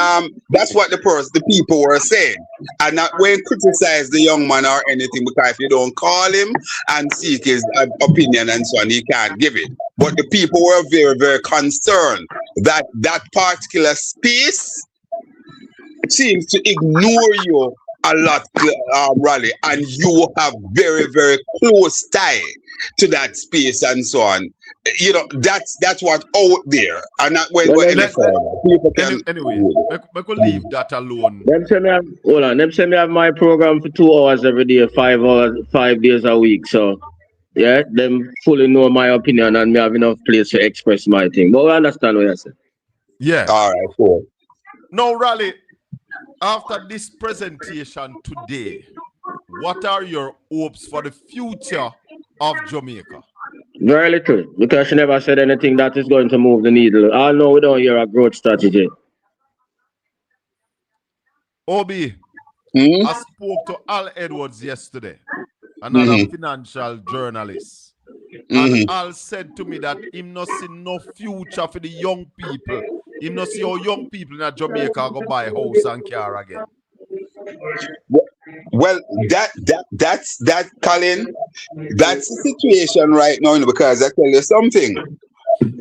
that's what the people were saying, and not when criticize the young man or anything, because if you don't call him and seek his opinion and so on, he can't give it. But the people were very, very concerned that that particular space seems to ignore you a lot, Raleigh, and you have very, very close tie to that space and so on. You know, that's what out there, and not when any further. People can anyway, I could leave that alone. Them say me have, hold on. Them say me have my program for 2 hours every day, 5 hours, 5 days a week. So yeah, them fully know my opinion and me have enough place to express my thing. But we understand what you say. Yeah. All right, cool. Now, Raleigh, after this presentation today, what are your hopes for the future of Jamaica? Very little, because she never said anything that is going to move the needle. I know we don't hear a growth strategy. Obi, I spoke to Al Edwards yesterday, another financial journalist. And Al said to me that him not see no future for the young people. Him not see how young people in Jamaica go buy house and car again. Well, that's Colin. That's the situation right now, because I tell you something.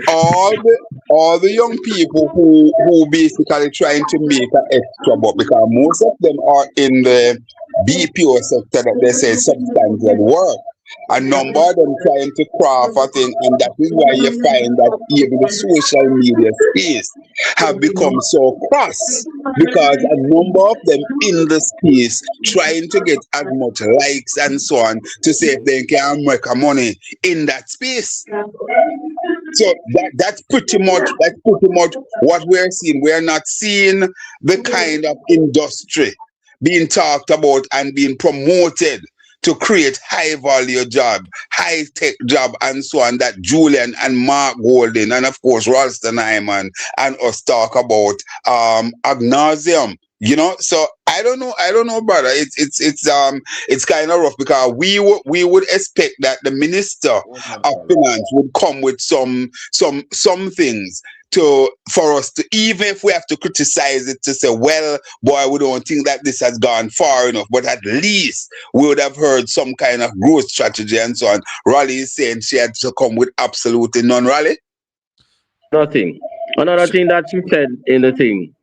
All the young people who basically trying to make an extra buck, because most of them are in the BPO sector that they say substantial work. A number of them trying to craft a thing, and that is why you find that even the social media space have become so cross, because a number of them in the space trying to get as much likes and so on to say if they can make money in that space. So that's pretty much what we're seeing. We're not seeing the kind of industry being talked about and being promoted to create high-value job, high-tech job, and so on, that Julian and Mark Golden, and of course Ralston Hyman, and us talk about ad nauseum. You know, so I don't know, brother. It's kind of rough, because we would expect that the Minister of Finance would come with some things for us to, even if we have to criticize it, to say, well, boy, we don't think that this has gone far enough, but at least we would have heard some kind of growth strategy and so on. Raleigh is saying she had to come with absolutely none. Raleigh? Nothing. Another thing that she said in the thing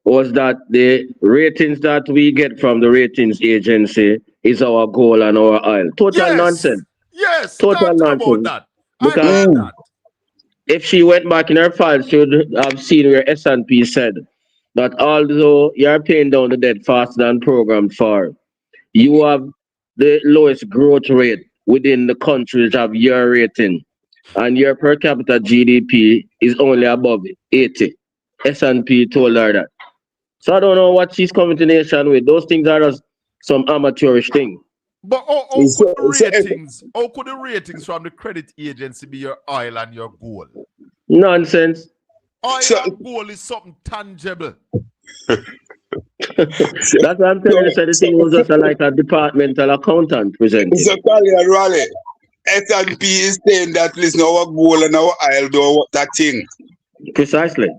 was that the ratings that we get from the ratings agency is our goal and our oil. Total nonsense. Yes, total nonsense. About that. Because if she went back in her files, she would have seen where S&P said that although you're paying down the debt faster than programmed for, you have the lowest growth rate within the countries of your rating, and your per capita GDP is only above 80. S&P told her that. So I don't know what she's coming to nation with. Those things are just some amateurish thing. But how could the ratings from the credit agency be your oil and your goal? Nonsense. Oil and goal is something tangible. That's what I'm telling you. So the thing was just like a departmental accountant presenting. So Raleigh, S&P is saying that, listen, our goal and our oil do that thing. Precisely.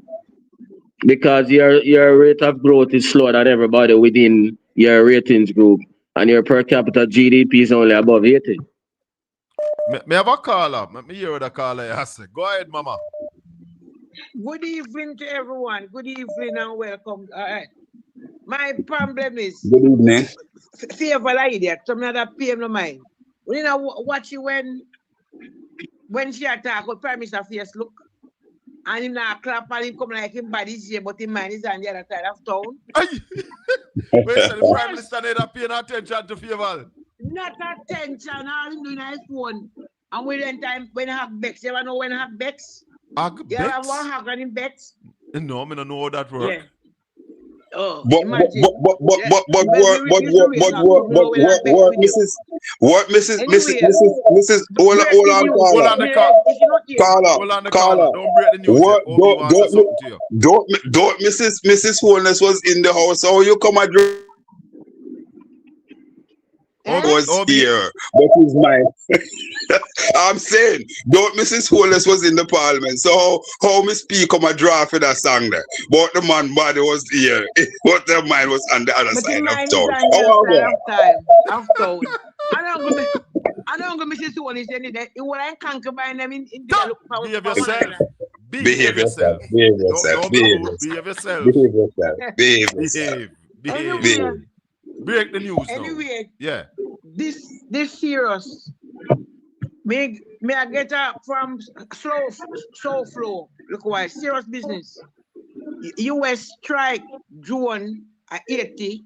Because your rate of growth is slower than everybody within your ratings group, and your per capita GDP is only above 80. Me have a caller. Me hear what the caller has say. Go ahead, mama. Good evening to everyone. Good evening and welcome. My problem is Good evening. favor idiot. Some other pay him no mind. You know watch you when she attack with Prime Minister face look. And him now clap and him come like him body's here, but his mind is on the other side of town. Wait, so the Prime Minister need to pay attention to favor. Not attention, all him doing on his phone. And when time when have Bex, you ever know when have Bex? You ever have one hug on him Bex? No, I don't know how that works. Yeah. Oh, But imagine. what Mrs. Hold on, caller. Don't break the news. Don't Mrs. Holness was in the house. How you come and was here, but he's mine. I'm saying, don't Mrs. Holness was in the parliament. So how Miss P come a draw for that song there? But the man body was here. But the mind was on the other side of town. I don't go Mrs. Holness any day. It will I conquer by them in the look for Behave yourself. Break the news anyway, yeah. This serious. Me I get up from slow flow. Look why serious business. US strike June 80,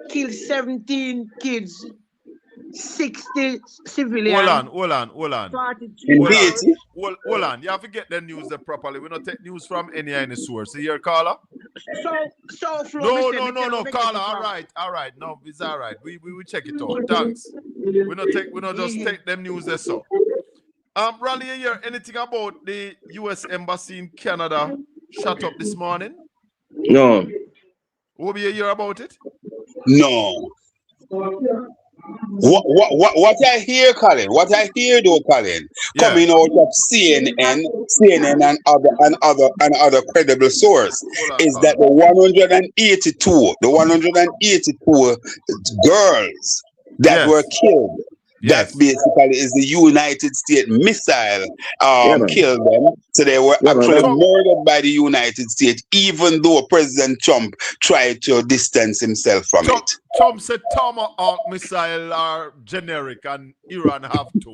killed 17 kids, 60 civilians. Hold on. Hold on. You have to get the news properly. We don't take news from any source. You hear, caller? So flow. No, caller. All right. No, it's all right. We will check it out. Thanks. We don't just take them news there. So, Raleigh, you hear anything about the U.S. Embassy in Canada shut up this morning? No. What you hear about it? No. What I hear, Colin? Colin, coming out of CNN and other credible source is that the 182 girls that were killed. That basically is the United States missile killed them. So they were actually murdered by the United States, even though President Trump tried to distance himself from it. Trump said Tomahawk missile are generic and Iran have to.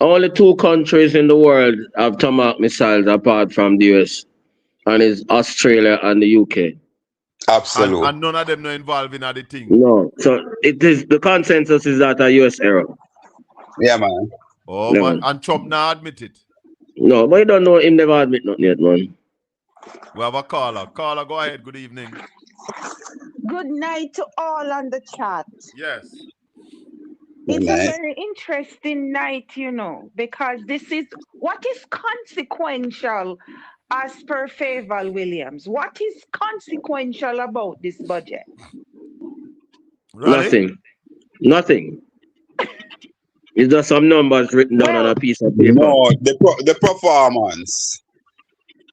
Only two countries in the world have Tomahawk missiles apart from the US, and it's Australia and the UK. Absolutely. And none of them are involved in the thing. No. So it is the consensus is that a US error. Yeah, man. Oh, yeah, man. And Trump now admit it. No, but you don't know him never admit nothing yet, man. We have a caller. Caller, go ahead. Good evening. Good night to all on the chat. Yes. It's a very interesting night, because this is what is consequential as per Faval Williams. What is consequential about this budget? Really? Nothing. It's just some numbers written down on a piece of paper. No, the performance.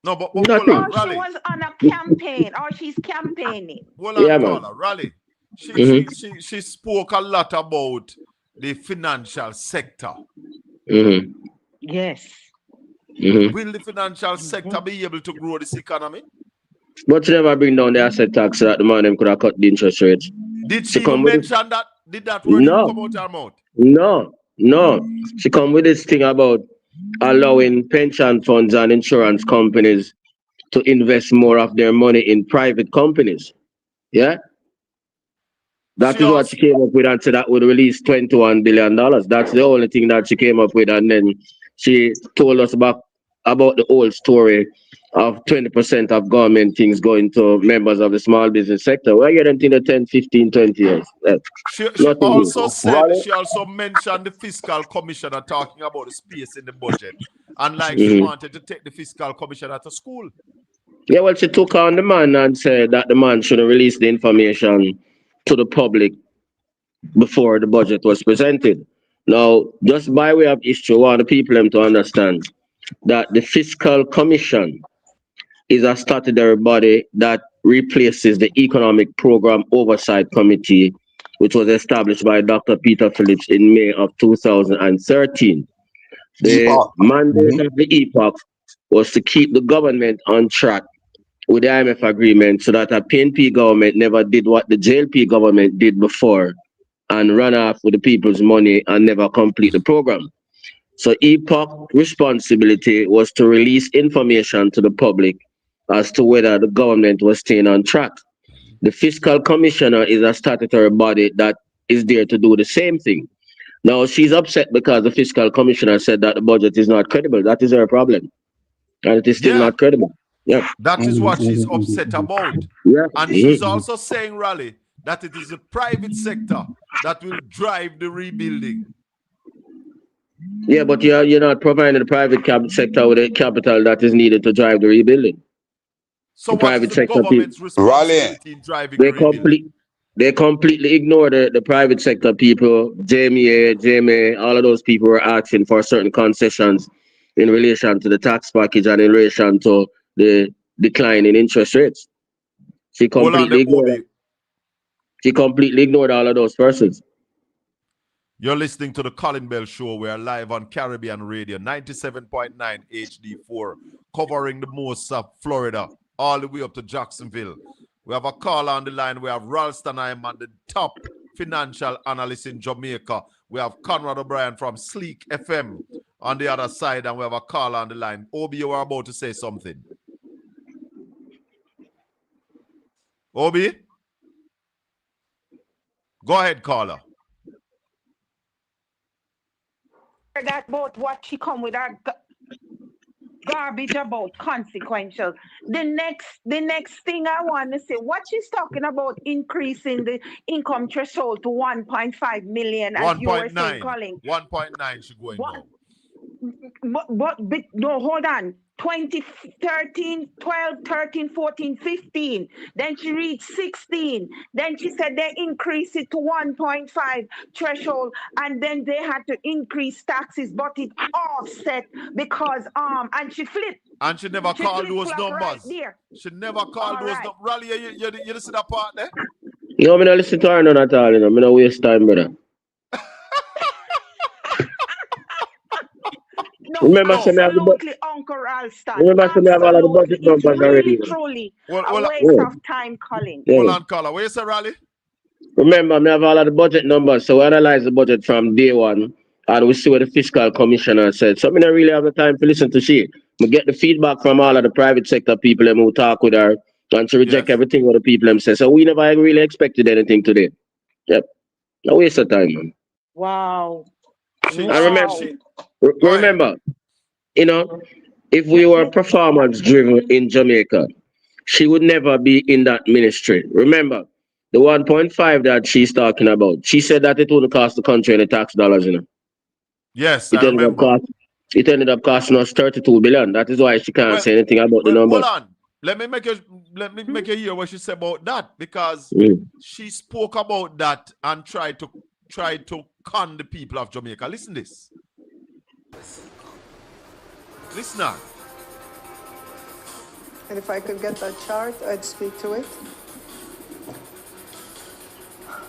No, but she was on a campaign, or she's campaigning. Raleigh. She spoke a lot about the financial sector. Yes. Will the financial sector be able to grow this economy? But she never bring down the asset tax so that the man them could have cut the interest rates. Did she mention that? Did that word come out her mouth? No. She come with this thing about allowing pension funds and insurance companies to invest more of their money in private companies. Yeah? That is what she came up with and said that would release $21 billion. That's the only thing that she came up with. And then she told us about the old story of 20% of government things going to members of the small business sector. Where you don't think the 10, 15, 20 years? She also mentioned the fiscal commissioner talking about the space in the budget. And she wanted to take the fiscal commissioner to school. Yeah, well, she took on the man and said that the man should release the information to the public before the budget was presented. Now, just by way of history, I want the people to understand that the Fiscal Commission is a statutory body that replaces the Economic Program Oversight Committee which was established by Dr. Peter Phillips in May of 2013. The mandate of the EPOC was to keep the government on track with the IMF agreement so that a PNP government never did what the JLP government did before and run off with the people's money and never complete the program. So EPOC responsibility was to release information to the public as to whether the government was staying on track. The fiscal commissioner is a statutory body that is there to do the same thing. Now she's upset because the fiscal commissioner said that the budget is not credible. That is her problem. And it is still not credible. Yeah. That is what she's upset about. Yeah. And she's also saying, Raleigh, that it is the private sector that will drive the rebuilding. Yeah, but you're not providing the private sector with the capital that is needed to drive the rebuilding. So what is the government's responsibility in driving the rebuilding? They completely ignore the private sector people. JMA, all of those people were asking for certain concessions in relation to the tax package and in relation to the decline in interest rates. She completely ignored all of those persons. You're listening to the Colin Bell Show. We are live on Caribbean Radio, 97.9 HD4, covering the most of Florida, all the way up to Jacksonville. We have a call on the line. We have Ralston Hyman, the top financial analyst in Jamaica. We have Conrad O'Brien from Sleek FM on the other side, and we have a call on the line. Obi, you were about to say something. Obi? Go ahead, caller. That about what she come with that garbage about consequential. The next thing I want to say, what she's talking about increasing the income threshold to 1.5 million, as you were saying, Colin. 1.9 should go in now. But no, hold on. 2013, 12, 13, 14, 15. Then she reached 16. Then she said they increased it to 1.5 threshold, and then they had to increase taxes, but it offset because and she flipped. And she never called those numbers. Right there. She never called those numbers. Raleigh, you listen to that part there? No, I'm not listen to her none at all. I'm not waste time, brother. No, remember, absolutely, Uncle Ralston. Remember, we have all of the budget numbers already. Truly, a waste of time, Colin. Hold on, caller. Where you say, Raleigh? Remember, we have all of the budget numbers, so we analyze the budget from day one, and we see what the fiscal commissioner said. So we don't really have the time to listen to she. We get the feedback from all of the private sector people who talk with her, and she reject everything what the people them say. So we never really expected anything today. Yep. No waste of time, man. Wow. Remember, you know, if we were performance driven in Jamaica, she would never be in that ministry. Remember, the 1.5 that she's talking about, she said that it wouldn't cost the country any tax dollars, you know. Yes, I remember. It ended up costing us 32 billion. That is why she can't say anything about the number. Hold on. Let me make you hear what she said about that, because she spoke about that and tried to con the people of Jamaica. Listen this. Listen now. And if I could get that chart, I'd speak to it.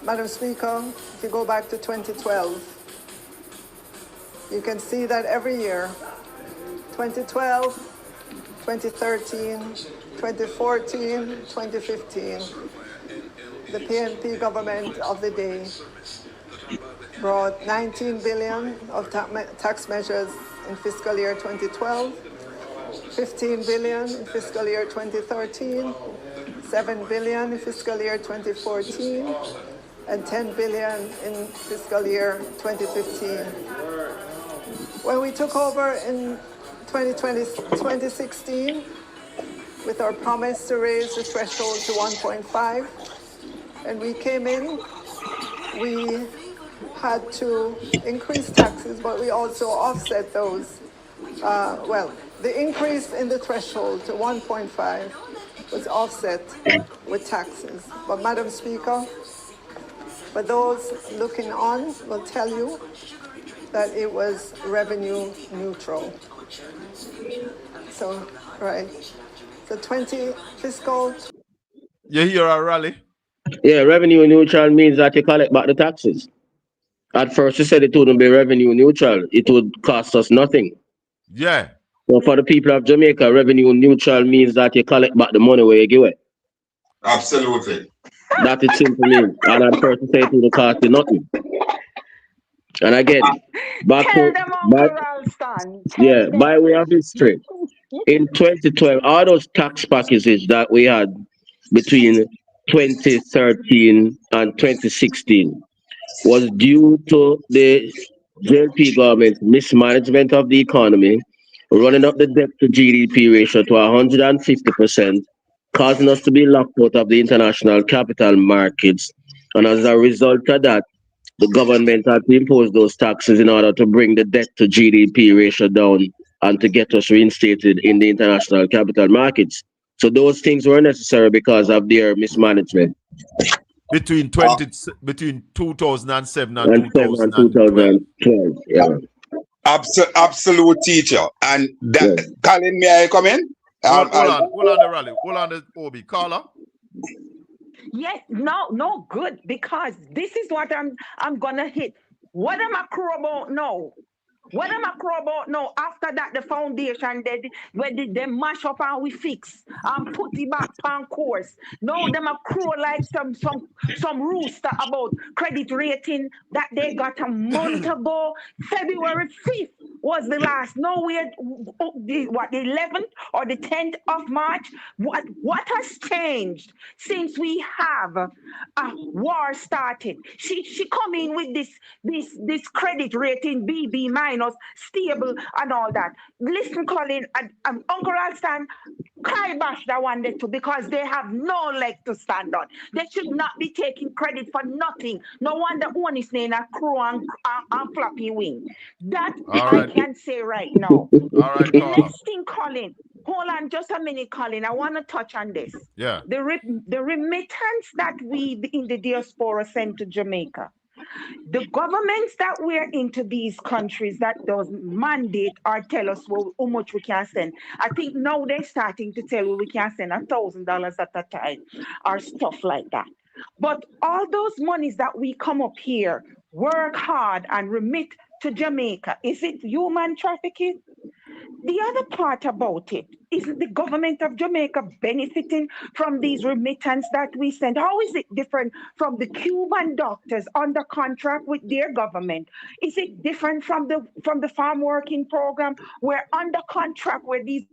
Madam Speaker, if you go back to 2012, you can see that every year, 2012, 2013, 2014, 2015, the PNP government of the day brought 19 billion of tax measures in fiscal year 2012, 15 billion in fiscal year 2013, 7 billion in fiscal year 2014, and 10 billion in fiscal year 2015. When we took over in 2016, with our promise to raise the threshold to 1.5, and we came in, we had to increase taxes, but we also offset those. The increase in the threshold to 1.5 was offset with taxes. But Madam Speaker, for those looking on will tell you that it was revenue neutral. So, right. So fiscal. You hear a Raleigh? Yeah, revenue neutral means that you collect back the taxes. At first, you said it wouldn't be revenue neutral. It would cost us nothing. Yeah. So for the people of Jamaica, revenue neutral means that you collect back the money where you give it. Absolutely. That it simply means. And at first, you say it wouldn't cost you nothing. And again, Tell them, Uncle Ralston. yeah, Tell by them. way of history, in 2012, all those tax packages that we had between 2013 and 2016 was due to the JLP government's mismanagement of the economy, running up the debt to GDP ratio to 150%, causing us to be locked out of the international capital markets. And as a result of that, the government had to impose those taxes in order to bring the debt to GDP ratio down and to get us reinstated in the international capital markets. So those things were necessary because of their mismanagement. Between 2007 and 2012. 2012, yeah. Absolute teacher. And that, Yeah. Colin, may I come in? Hold on the rally. Hold on the Obi. Carla? Yes, no, good, because this is what I'm gonna hit. What am I crow about now? What am I crow about now? After that, the foundation where they mash up and we fix and put it back on course. Now them a crow like some rooster about credit rating that they got a month ago. February 5th was the last. No, we had the 11th or the 10th of March. What has changed since we have a war started? She come in with this credit rating BB minus stable and all that. Listen, Colin, Uncle Ralston, cry bash that one day too, because they have no leg to stand on. They should not be taking credit for nothing. No wonder one is named a crow and floppy wing. That I can say right now. All right, Carla. Next thing, Colin. Hold on just a minute, Colin. I want to touch on this. Yeah. The remittance that we in the diaspora send to Jamaica. The governments that we're into these countries that does mandate or tell us how much we can send. I think now they're starting to tell we can send $1,000 at a time or stuff like that. But all those monies that we come up here, work hard and remit to Jamaica, is it human trafficking? The other part about it, isn't the government of Jamaica benefiting from these remittance that we send? How is it different from the Cuban doctors under contract with their government? Is it different from the farm working program where under contract where these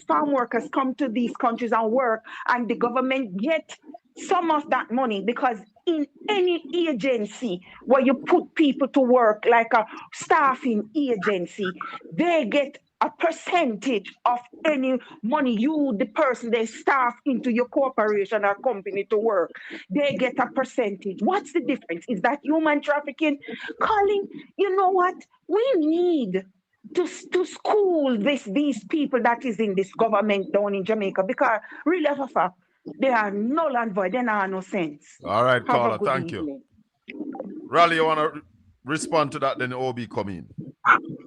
farm workers come to these countries and work and the government get some of that money? Because in any agency where you put people to work, like a staffing agency, they get a percentage of any money the person they staff into your corporation or company to work. They get a percentage. What's the difference? Is that human trafficking? Colin, you know what? We need to school these people that is in this government down in Jamaica, because really of a fact, they are null and void. They don't have no sense. All right, Carla, thank evening. you. Raleigh, you want to respond to that, then OB come in?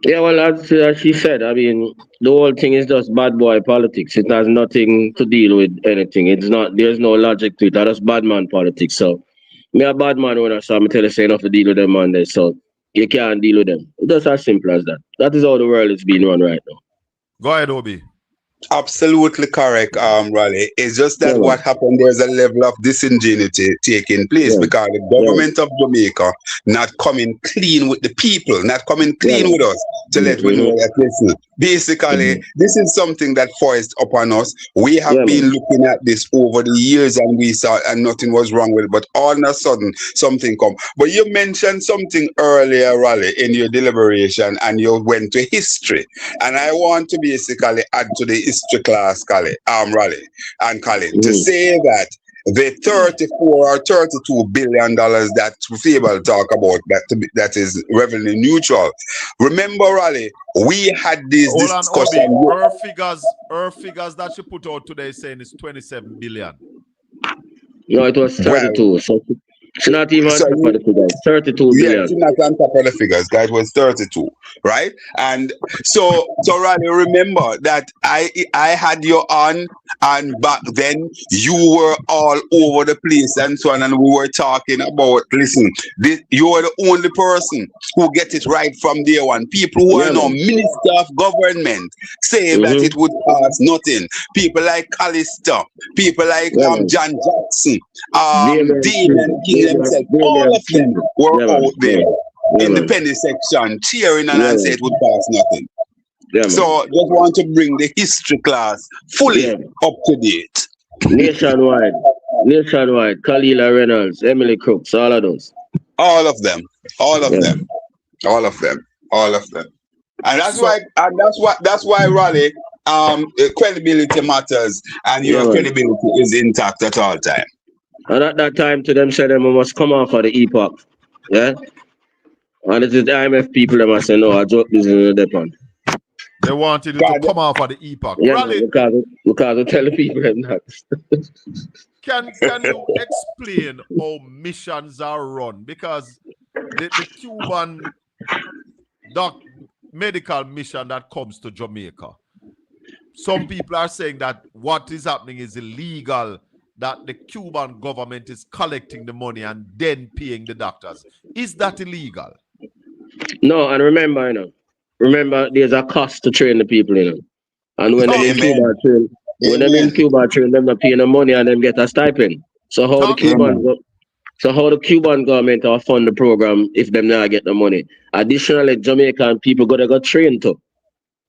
Yeah, well, as she said, I mean, the whole thing is just bad boy politics. It has nothing to deal with anything. There's no logic to it. That's bad man politics. So, me a bad man owner, so I'm telling you, enough to deal with them on this. So, you can't deal with them. It's just as simple as that. That is how the world is being run right now. Go ahead, Obi. Absolutely correct, Raleigh. It's just that what happened, there's a level of disingenuity taking place because the government of Jamaica not coming clean with the people, not coming clean with us to let we know that, listen, basically, this is something that forced upon us. We have been looking at this over the years and we saw and nothing was wrong with it, but all of a sudden something come. But you mentioned something earlier, Raleigh, in your deliberation, and you went to history. And I want to basically add to the history class, Raleigh and Colin, to say that the 34 or 32 billion dollars that Fable talk about, that is revenue neutral. Remember, Raleigh, we had this discussion. Her figures that she put out today saying it's 27 billion. No, it was 32. It's not even on So top of the figure. 32 yeah, billion. it's not on top of the figures, guys. It was 32, right? And so Ronnie, remember that I had you on, and back then you were all over the place and so on, and we were talking about, listen, you are the only person who get it right from day one. People who Yeah, are now man. minister of government saying that it would cost nothing. People like Callister, people like Yeah, man. John Jackson, Damien Dean King. and King themselves, all of them were Yeah, man. out there Yeah, in the man. penny section cheering Yeah, and say man. it would cost nothing. Yeah, man. So just want to bring the history class fully Yeah. up to date. Nationwide. Nationwide. Kalila Reynolds, Emily Crooks, all of those. All of them. All of Yeah. them. All of them. All of them. And that's So- why Raleigh, credibility matters, and Yeah, your man. credibility is intact at all time. And at that time, to them, said them must come off for the epoch. Yeah? And it is the IMF people that must say, no, I joke this in the depot. They wanted you to come off of the epoch. Yeah, Raleigh, because I tell the people them that. can you explain how missions are run? Because the Cuban medical mission that comes to Jamaica, some people are saying that what is happening is illegal, that the Cuban government is collecting the money and then paying the doctors. Is that illegal? No, and remember, there's a cost to train the people, And when them in Cuba train, them not paying the money and them get a stipend. So how the Cuban government will fund the program if them not get the money? Additionally, Jamaican people gotta go train to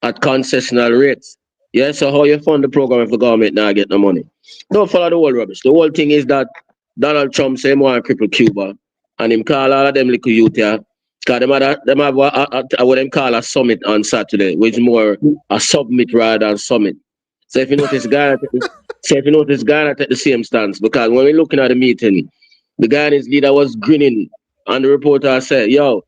at concessional rates. Yeah, so how you fund the program if the government not get the money? Don't follow the whole rubbish. The whole thing is that Donald Trump say more cripple Cuba, and him call all of them little youth here. Because them have what them call a summit on Saturday, which is more a submit rather than summit. So if you notice, Ghana take the same stance, because when we're looking at the meeting, the Ghanaian leader was grinning, and the reporter said, yo,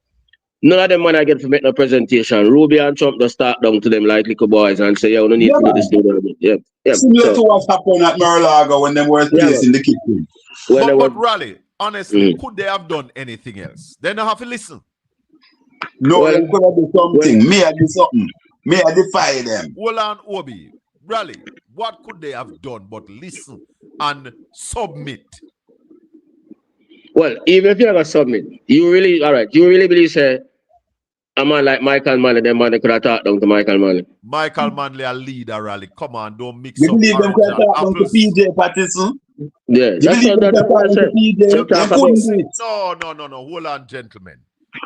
none of them when I get to make no presentation. Ruby and Trump just start down to them like little boys and say, yo, no need to do this, do that. Yeah. Similar to what happened at Mar-a-Lago when they were placed in the kitchen. But Raleigh, honestly, could they have done anything else? They don't have to listen. No, they could have done something. Me, I do something. Me, I defy them. Hold on, Obi. Raleigh, what could they have done but listen and submit? Well, even if you're gonna submit, you really believe say a man like Michael Manley, them man they could have talked down to Michael Manley. Michael Manley a leader, Raleigh. Come on, don't mix You up believe them orange could have and talked down to apples. PJ Patterson? Yeah, You believe them could have talked down to PJ? No. Hold on, gentlemen.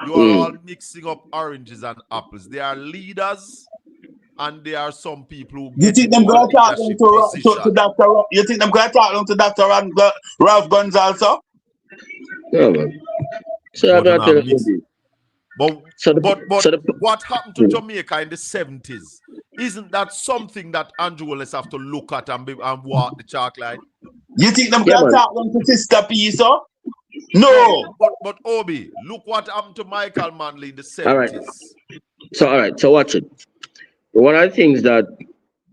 You are all mixing up oranges and apples. They are leaders, and there are some people who You think them going to talk down to Dr. You think them going to talk down to Dr. Ralph Guns also? Yeah, man. So I'm not telling you. But what happened to Jamaica in the 70s? Isn't that something that Andrew Willis have to look at and walk the chalk line? You think them going to talk down to Sister P, so? No. But Obi, look what happened to Michael Manley in the 70s. All right. So watch it. One of the things that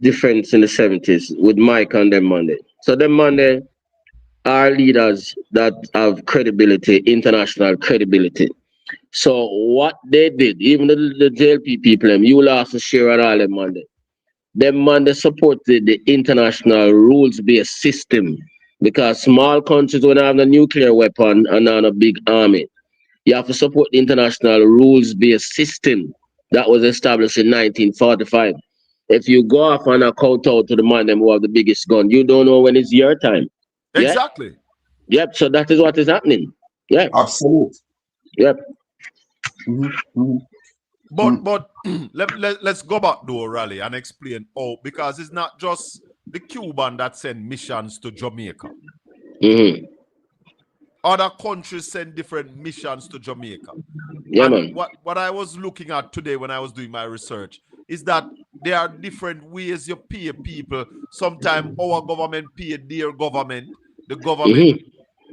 difference in the 70s with Mike and them Monday. So them Monday are leaders that have credibility, international credibility. So what they did, even the JLP people, you will also share on all them Monday. Them Monday supported the international rules-based system, because small countries don't have a nuclear weapon and not a big army. You have to support the international rules-based system that was established in 1945. If you go off and count out to the man them who have the biggest gun, you don't know when it's your time. Exactly. Yeah? Yep. So that is what is happening. Yeah. Absolutely. Yep. But let's go back to Raleigh and explain because it's not just the Cuban that send missions to Jamaica. Other countries send different missions to Jamaica. Yeah, and man. What I was looking at today when I was doing my research is that there are different ways you pay people. Sometimes our government pay their government. The government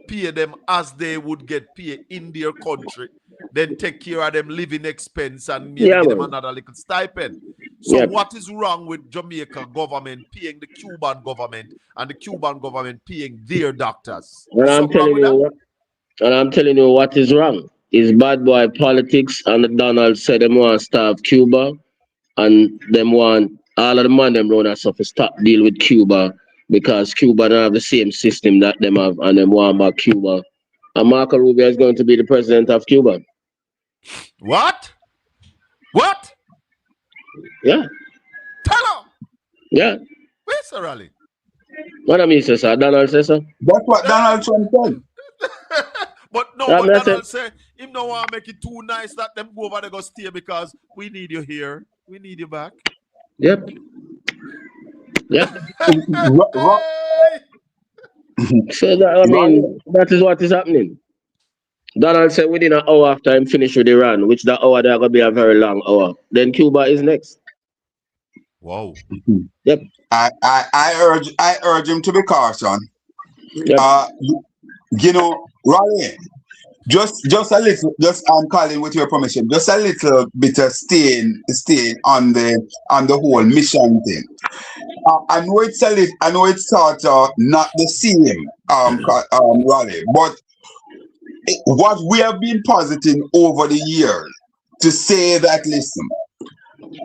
pay them as they would get paid in their country. Then take care of them living expense and maybe give them another little stipend. So what is wrong with Jamaica government paying the Cuban government and the Cuban government paying their doctors? Well, I'm telling you And I'm telling you what is wrong. It's bad boy politics, and the Donald said them want to starve Cuba, and them want all of the man them run us off to stop deal with Cuba because Cuba don't have the same system that them have, and them want back Cuba. And Marco Rubio is going to be the president of Cuba. What? What? Yeah. Tell him. Yeah. Where's the rally? What I mean, sir? Donald says, sir? That's what Donald Trump said. But no, Yeah, but Donald say him no want to make it too nice that them go over there go stay because we need you here. We need you back. Yep. Yep. So that, I mean, that is what is happening. Donald said within an hour after him finish with Iran, which that hour there gonna be a very long hour. Then Cuba is next. Wow. Yep. I urge him to be caution. Yep. You know, Raleigh, just a little, I'm calling with your permission, just a little bit of staying on the whole mission thing. I know it's sort of not the same, Raleigh, but what we have been positing over the years to say that, listen,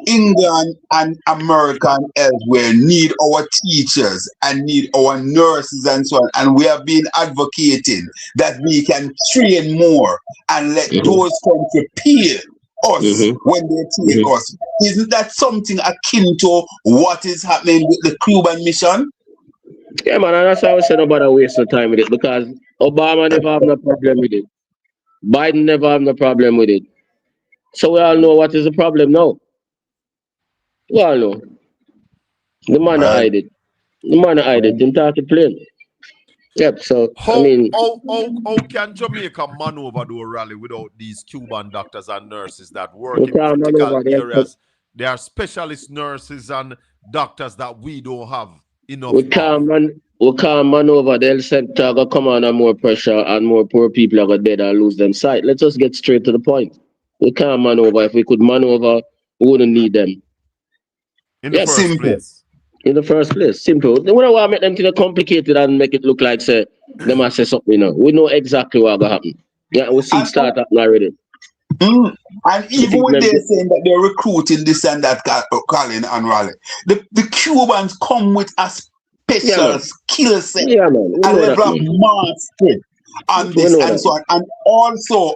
England and America and elsewhere need our teachers and need our nurses and so on. And we have been advocating that we can train more and let those countries pay us when they take us. Isn't that something akin to what is happening with the Cuban mission? Yeah, man, and that's why I said nobody waste no time with it because Obama never have no problem with it. Biden never have no problem with it. So we all know what is the problem now. We all know. The man hide it. The man hide it. Him talk to plain. Yep, so How, I mean, how can Jamaica maneuver do a rally without these Cuban doctors and nurses that work we in can't critical maneuver. areas? They are specialist nurses and doctors that we don't have enough We can't maneuver. They'll send to come on and more pressure and more poor people are going dead and lose them sight. Let's just get straight to the point. We can't maneuver. If we could maneuver, we wouldn't need them. in the first place. In the first place, simple. We don't want to make them things complicated and make it look like say they must say something. You know, we know exactly what's gonna happen. Yeah, we see it start happening already. And even when they're saying that they're recruiting this and that, Colin and Raleigh, the Cubans come with a special skill set, a level of mastery on this and so on, and also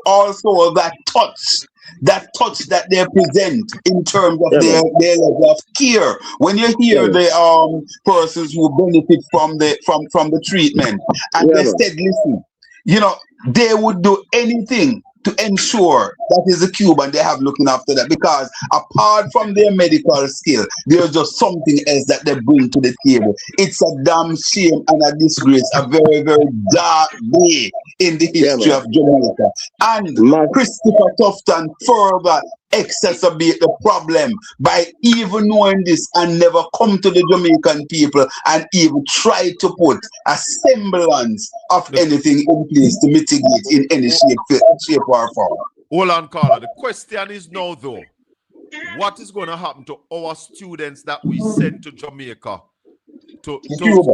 that touch that they present in terms of their level of care. When you hear the persons who benefit from the treatment, and they said, listen, you know, they would do anything to ensure that is a Cuban they have looking after that, because apart from their medical skill, there's just something else that they bring to the table. It's a damn shame and a disgrace, a very, very dark day in the history of Jamaica. And Christopher Tufton further exacerbate the problem by even knowing this and never come to the Jamaican people and even try to put a semblance of anything in place to mitigate in any shape or form. Hold on, Carla. The question is now, though, what is going to happen to our students that we send to Jamaica? To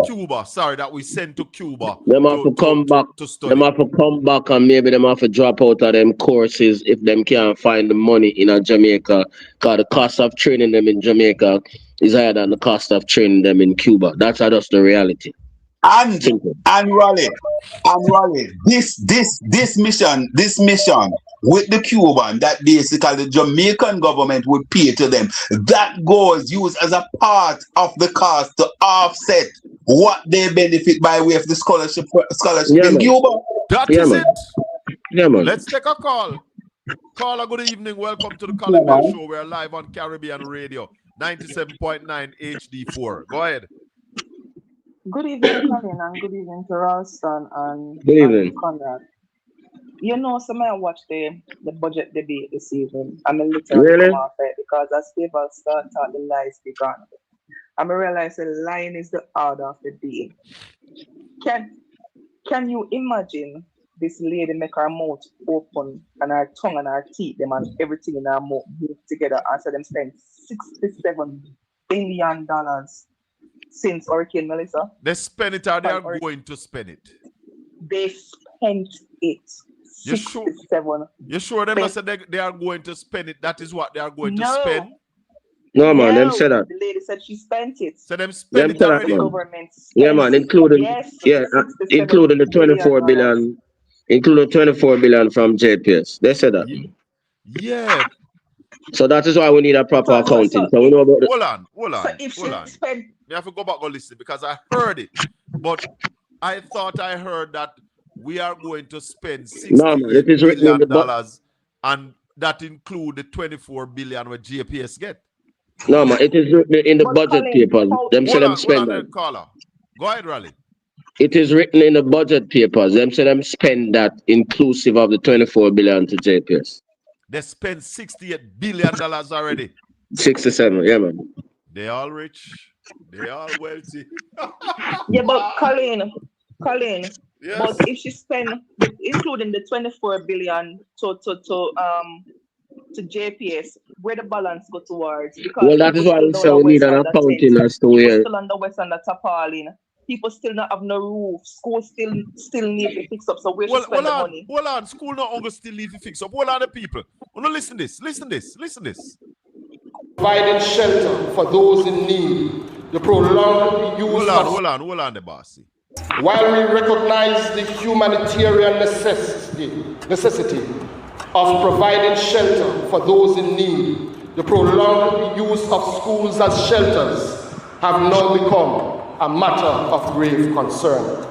Cuba. Sorry, that we sent to Cuba. Them have to come back to study. Them have to come back and maybe them have to drop out of them courses if them can't find the money in Jamaica. Because the cost of training them in Jamaica is higher than the cost of training them in Cuba. That's just the reality. And Raleigh, this mission with the Cuban that basically the Jamaican government would pay to them, that goes used as a part of the cost to offset what they benefit by way of the scholarship in Cuba. That is it. Yeah, man. Let's take a call. Caller, good evening. Welcome to the Colin Bell Show. We're live on Caribbean Radio, 97.9 HD4. Go ahead. Good evening, Colin, and good evening to Ralston and Conrad. You know, I watched the budget debate this evening. I'm a little come off it because as people start talking the lies begun. I realize the lying is the order of the day. Can you imagine this lady make her mouth open and her tongue and her teeth, them and everything in her mouth move together and so them spend $67 billion since Hurricane Melissa? They spend it or they are going to spend it? They spent it. You sure them not said they are going to spend it? That is what they are going to spend? No, man, them said that. The lady said she spent it. So them spend it already? Yeah, man, including including the 24 billion, including 24 billion from JPS. They said that. Yeah. So that is why we need a proper accounting. So we know about hold on. You have to go back and listen because I heard it, but I thought I heard that we are going to spend $68 billion, and that include the 24 billion where GPS get. No, man, it is written in the budget papers. Them say them spend that. Go ahead, Raleigh. It is written in the budget papers. Them say them spend that inclusive of the 24 billion to JPS. They spent $68 billion already. 67, yeah, man. They all rich. They all wealthy. Yeah, but Colleen. Yes. But if she spend, including the 24 billion to JPS, where the balance go towards? Because well, that is why we say we need an accounting as to where. People still on the west and the tarpaulin. People still not have no roof. School still need to fix up. So where should spend the money? Hold on. School not only still need to fix up. Hold on, the people. No, listen this. Providing shelter for those in need. The prolonged use Hold on, the boss. While we recognize the humanitarian necessity of providing shelter for those in need, the prolonged use of schools as shelters have now become a matter of grave concern.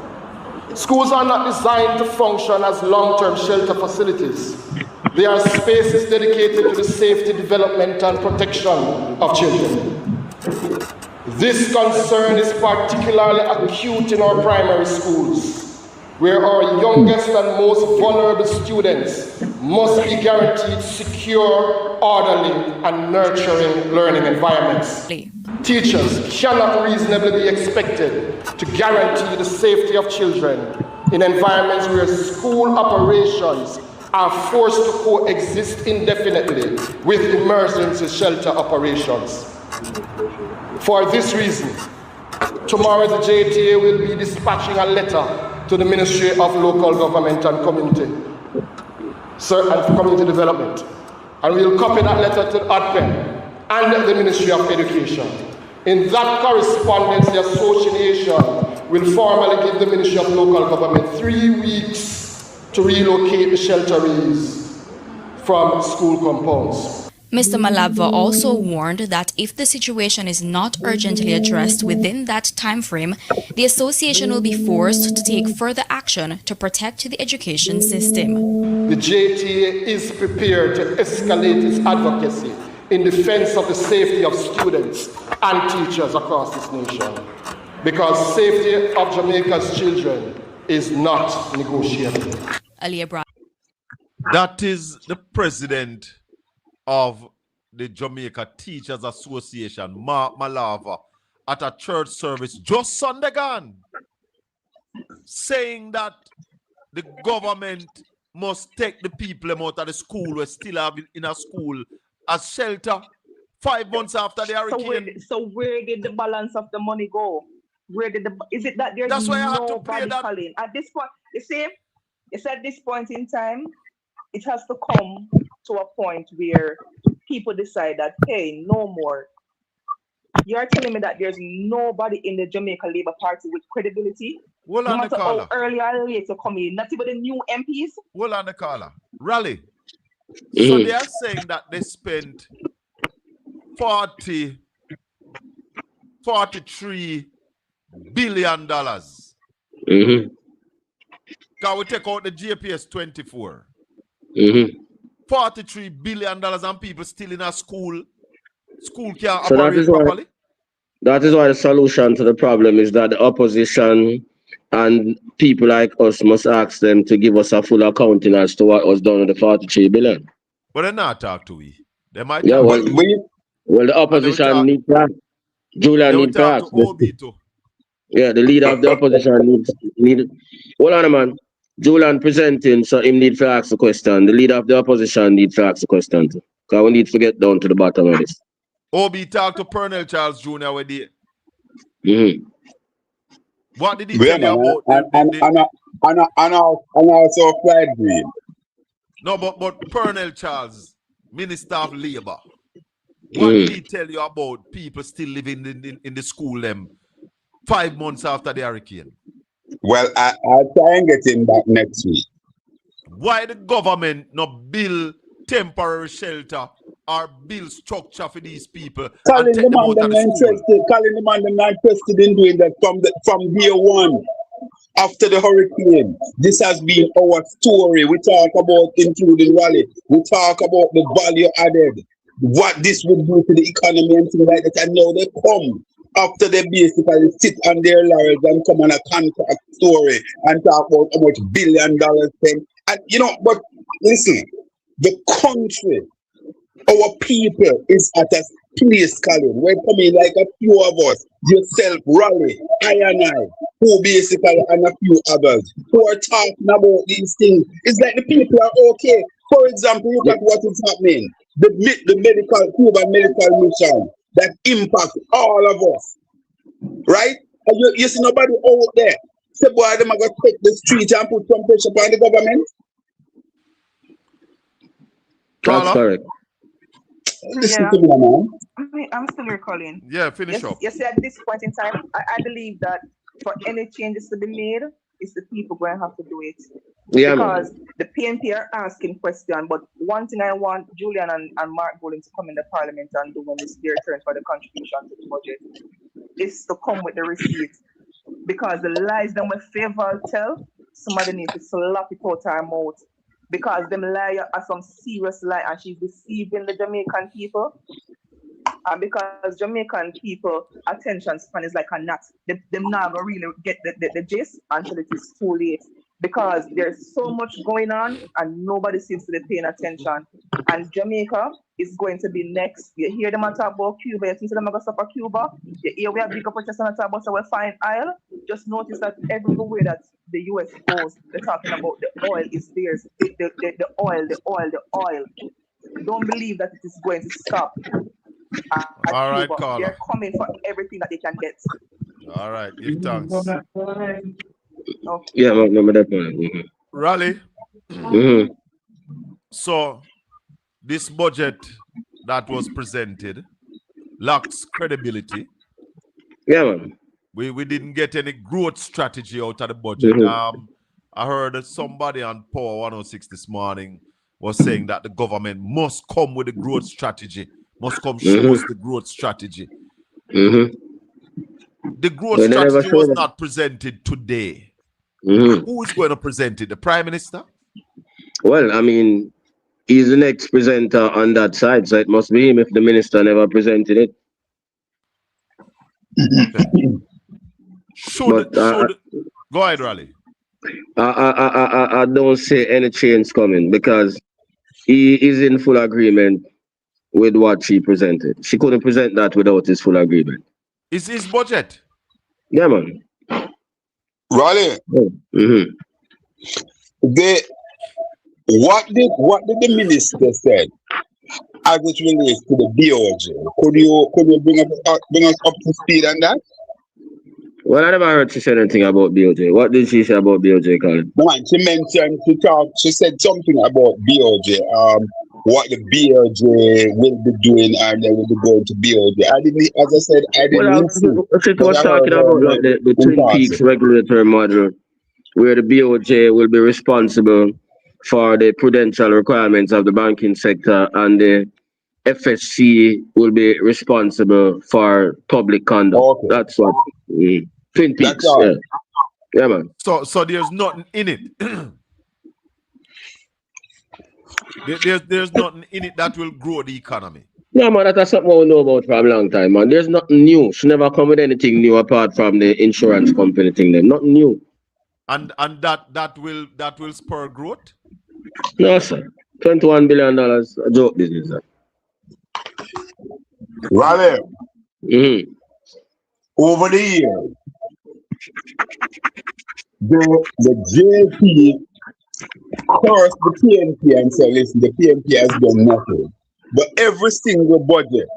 Schools are not designed to function as long-term shelter facilities. They are spaces dedicated to the safety, development, and protection of children. This concern is particularly acute in our primary schools, where our youngest and most vulnerable students must be guaranteed secure, orderly, and nurturing learning environments. Teachers cannot reasonably be expected to guarantee the safety of children in environments where school operations are forced to coexist indefinitely with emergency shelter operations. For this reason, tomorrow the JTA will be dispatching a letter to the Ministry of Local Government and Community Development, and we'll copy that letter to ADPEN and the Ministry of Education. In that correspondence, the association will formally give the Ministry of Local Government 3 weeks to relocate the shelterees from school compounds. Mr. Malava also warned that if the situation is not urgently addressed within that time frame, the association will be forced to take further action to protect the education system. The JTA is prepared to escalate its advocacy in defense of the safety of students and teachers across this nation, because safety of Jamaica's children is not negotiable. That is the president of the Jamaica Teachers Association, Mark Malava, at a church service just Sunday gone, saying that the government must take the people out of the school who still have in a school as shelter 5 months after the hurricane. So where did the balance of the money go? Is it that there's That's why I had to nobody pay that. calling? At this point, you see, it's at this point in time, it has to come to a point where people decide that, hey, no more. You're telling me that there's nobody in the Jamaica Labour Party with credibility? Hold no on, matter Nicola. how early or late to come in, not even the new MPs? Hold on, Nicola. Raleigh. So they are saying that they spent $43 billion. Can we take out the GPS 24? $43 billion and people still in a school. School can't operate properly. That is why the solution to the problem is that the opposition and people like us must ask them to give us a full accounting as to what was done with the 43 billion. But they're not talk to we. They might well, the opposition needs to ask. Julian needs to ask. Yeah, the leader of the opposition needs. Hold on, man. Julian presenting, so him need to ask the question. The leader of the opposition needs to ask the question too. Because we need to get down to the bottom of this. Obi talked to Pernell Charles Jr. with the. What did he tell you about And also Clyde Green. No, but Pernell Charles, Minister of Labour, what did he tell you about people still living in the school them 5 months after the hurricane? Well, I'll try and get him back next week. Why the government not build temporary shelter or build structure for these people and take them out of the school? Calling the man not interested in doing that from day one. After the hurricane, this has been our story. We talk about including Raleigh. We talk about the value added, what this would do to the economy and things like that. And now they come after they basically sit on their laurels and come on a contract story and talk about how much $1 billion spent. And you know, but listen, the country, our people is at a place, Colin. We're coming like a few of us, yourself, Raleigh, I and I, who basically, and a few others, who are talking about these things. It's like the people are okay. For example, look at what is happening. The Cuban medical mission that impacts all of us. Right? And you see nobody out there. Say, boy, them are going to take the street and put some pressure on the government. That's correct. Listen to me, man. I'm still recalling. Yeah, finish up. You see, at this point in time, I believe that for any changes to be made, it's the people going to have to do it. Yeah, because the PNP are asking questions, but one thing I want Julian and Mark Golden to come in the parliament and do when it's their turn for the contribution to the budget is to come with the receipts. Because the lies that we favor tell, somebody needs to slap it out our mouth. Because them lie are some serious lie and she's deceiving the Jamaican people. And because Jamaican people attention span is like a gnat. Them not gonna really get the gist until it is too late. Because there's so much going on and nobody seems to be paying attention. And Jamaica is going to be next. You hear them talk about Cuba, you think them are going to stop at Cuba. You hear we have bigger protest and talk about our fine oil. Just notice that everywhere that the US goes, they're talking about the oil is theirs. The oil. Don't believe that it is going to stop. All right, Cuba. Carla. They're coming for everything that they can get. All right, give thanks. Okay. Yeah, I remember that point. Raleigh. So, this budget that was presented lacks credibility. Yeah, man. We didn't get any growth strategy out of the budget. I heard that somebody on Power 106 this morning was saying that the government must come with a growth strategy, must come show us the growth strategy. The growth strategy was not presented today. Who is going to present it? The Prime Minister? Well, I mean, he's the next presenter on that side, so it must be him if the minister never presented it. Go ahead, Raleigh. I don't see any change coming because he is in full agreement with what she presented. She couldn't present that without his full agreement. Is his budget? Yeah, man. Raleigh. What did the minister say as it relates to the BOJ? Could you bring us up to speed on that? Well, I never heard she said anything about BOJ. What did she say about BOJ, Colin? No, she mentioned she said something about BOJ. What the BOJ will be doing and they will be going to BOJ. I didn't listen. She was talking about like the Twin Peaks regulatory model, where the BOJ will be responsible for the prudential requirements of the banking sector and the FSC will be responsible for public conduct. Okay. That's what Twin Peaks. Yeah, man. So there's nothing in it. There's nothing in it that will grow the economy. No, man, that's something we know about for a long time, man. There's nothing new. She never come with anything new apart from the insurance company thing. There, nothing new. And that will spur growth? No, sir. $21 billion, a joke business, sir. Raleigh. Over the years, the JP cursed the PNP and said, listen, the PNP has done nothing. But every single budget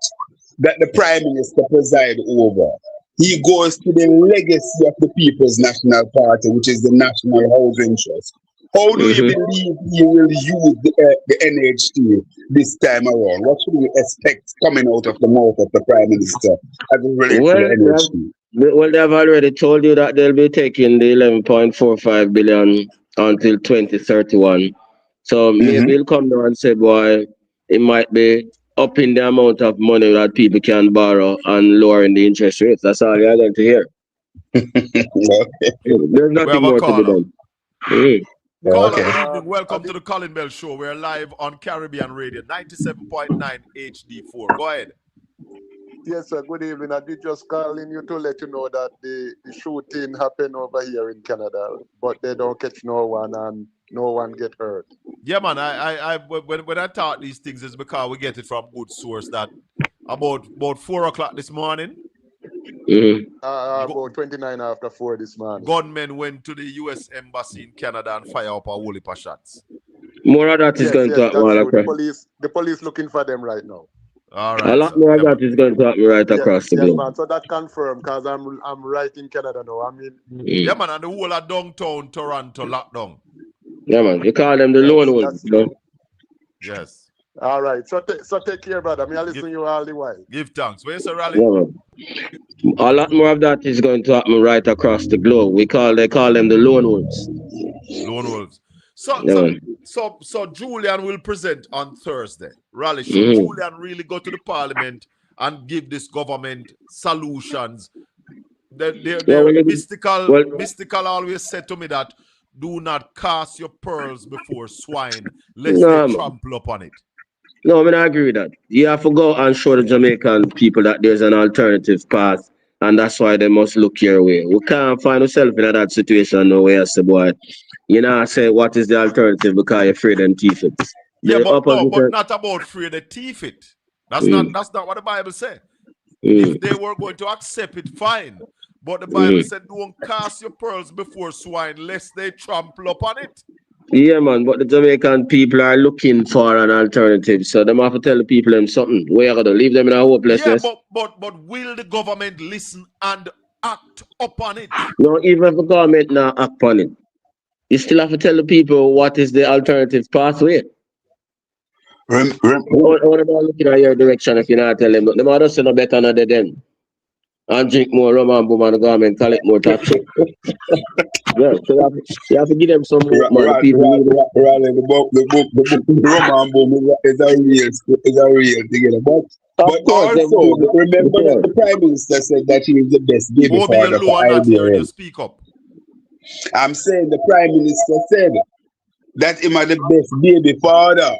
that the Prime Minister preside over, he goes to the legacy of the People's National Party, which is the National Housing Trust. How do you believe he will use the NHT this time around? What should we expect coming out of the mouth of the Prime Minister as it relates to the NHT? Well, they have already told you that they'll be taking the 11.45 billion until 2031. So maybe he'll come down and say, boy, it might be upping the amount of money that people can borrow and lowering the interest rates. That's all you're going to hear. There's nothing more to be done. Caller, good evening. Welcome to the Colin Bell Show. We're live on Caribbean Radio, 97.9 HD4. Go ahead. Yes, sir. Good evening. I did just call in you to let you know that the shooting happened over here in Canada, but they don't catch no one and no one get hurt. Yeah, man. When I talk these things, it's because we get it from good source that about 4 o'clock this morning. About 29 after 4 this morning. Gunmen went to the U.S. Embassy in Canada and fire up a whole heap of shots. More of that is going to happen. The police looking for them right now. All right. A lot more of that is going to happen right across the globe. Man. So that confirmed because I'm right in Canada now. I mean, yeah, man, and the whole of downtown Toronto locked down. Yeah, man. You call them the lone ones, you know? Yes. All right. So take care, brother. I listen to you all the while. Give thanks. Where's the rally? Yeah, man. A lot more of that is going to happen right across the globe. They call them the lone wolves. Lone wolves. So Julian will present on Thursday. Rally. Should Julian really go to the parliament and give this government solutions? Mystical always said to me that do not cast your pearls before swine, lest they trample upon it. No, I mean, I agree with that. You have to go and show the Jamaican people that there's an alternative path, and that's why they must look your way. We can't find ourselves in that situation no way, I say, boy. You know, I say, what is the alternative because you're afraid and teeth it. Yeah, but not about afraid and teeth it. That's not what the Bible said. If they were going to accept it, fine. But the Bible said, don't cast your pearls before swine, lest they trample upon it. Yeah, man, but the Jamaican people are looking for an alternative, so they have to tell the people them something. We are going to leave them in a hopelessness. Yeah, but will the government listen and act upon it? No, even if the government not act upon it, you still have to tell the people what is the alternative pathway. What about looking at your direction if you not tell them? Them others no better than them. And drink more rum and boom and the government collect more tax. Yeah, so you have to give them some more money. The rum and boom is a real thing. But also, remember that the Prime Minister said that he is the best baby father for ideas. Speak up. I'm saying the Prime Minister said that he is the best baby father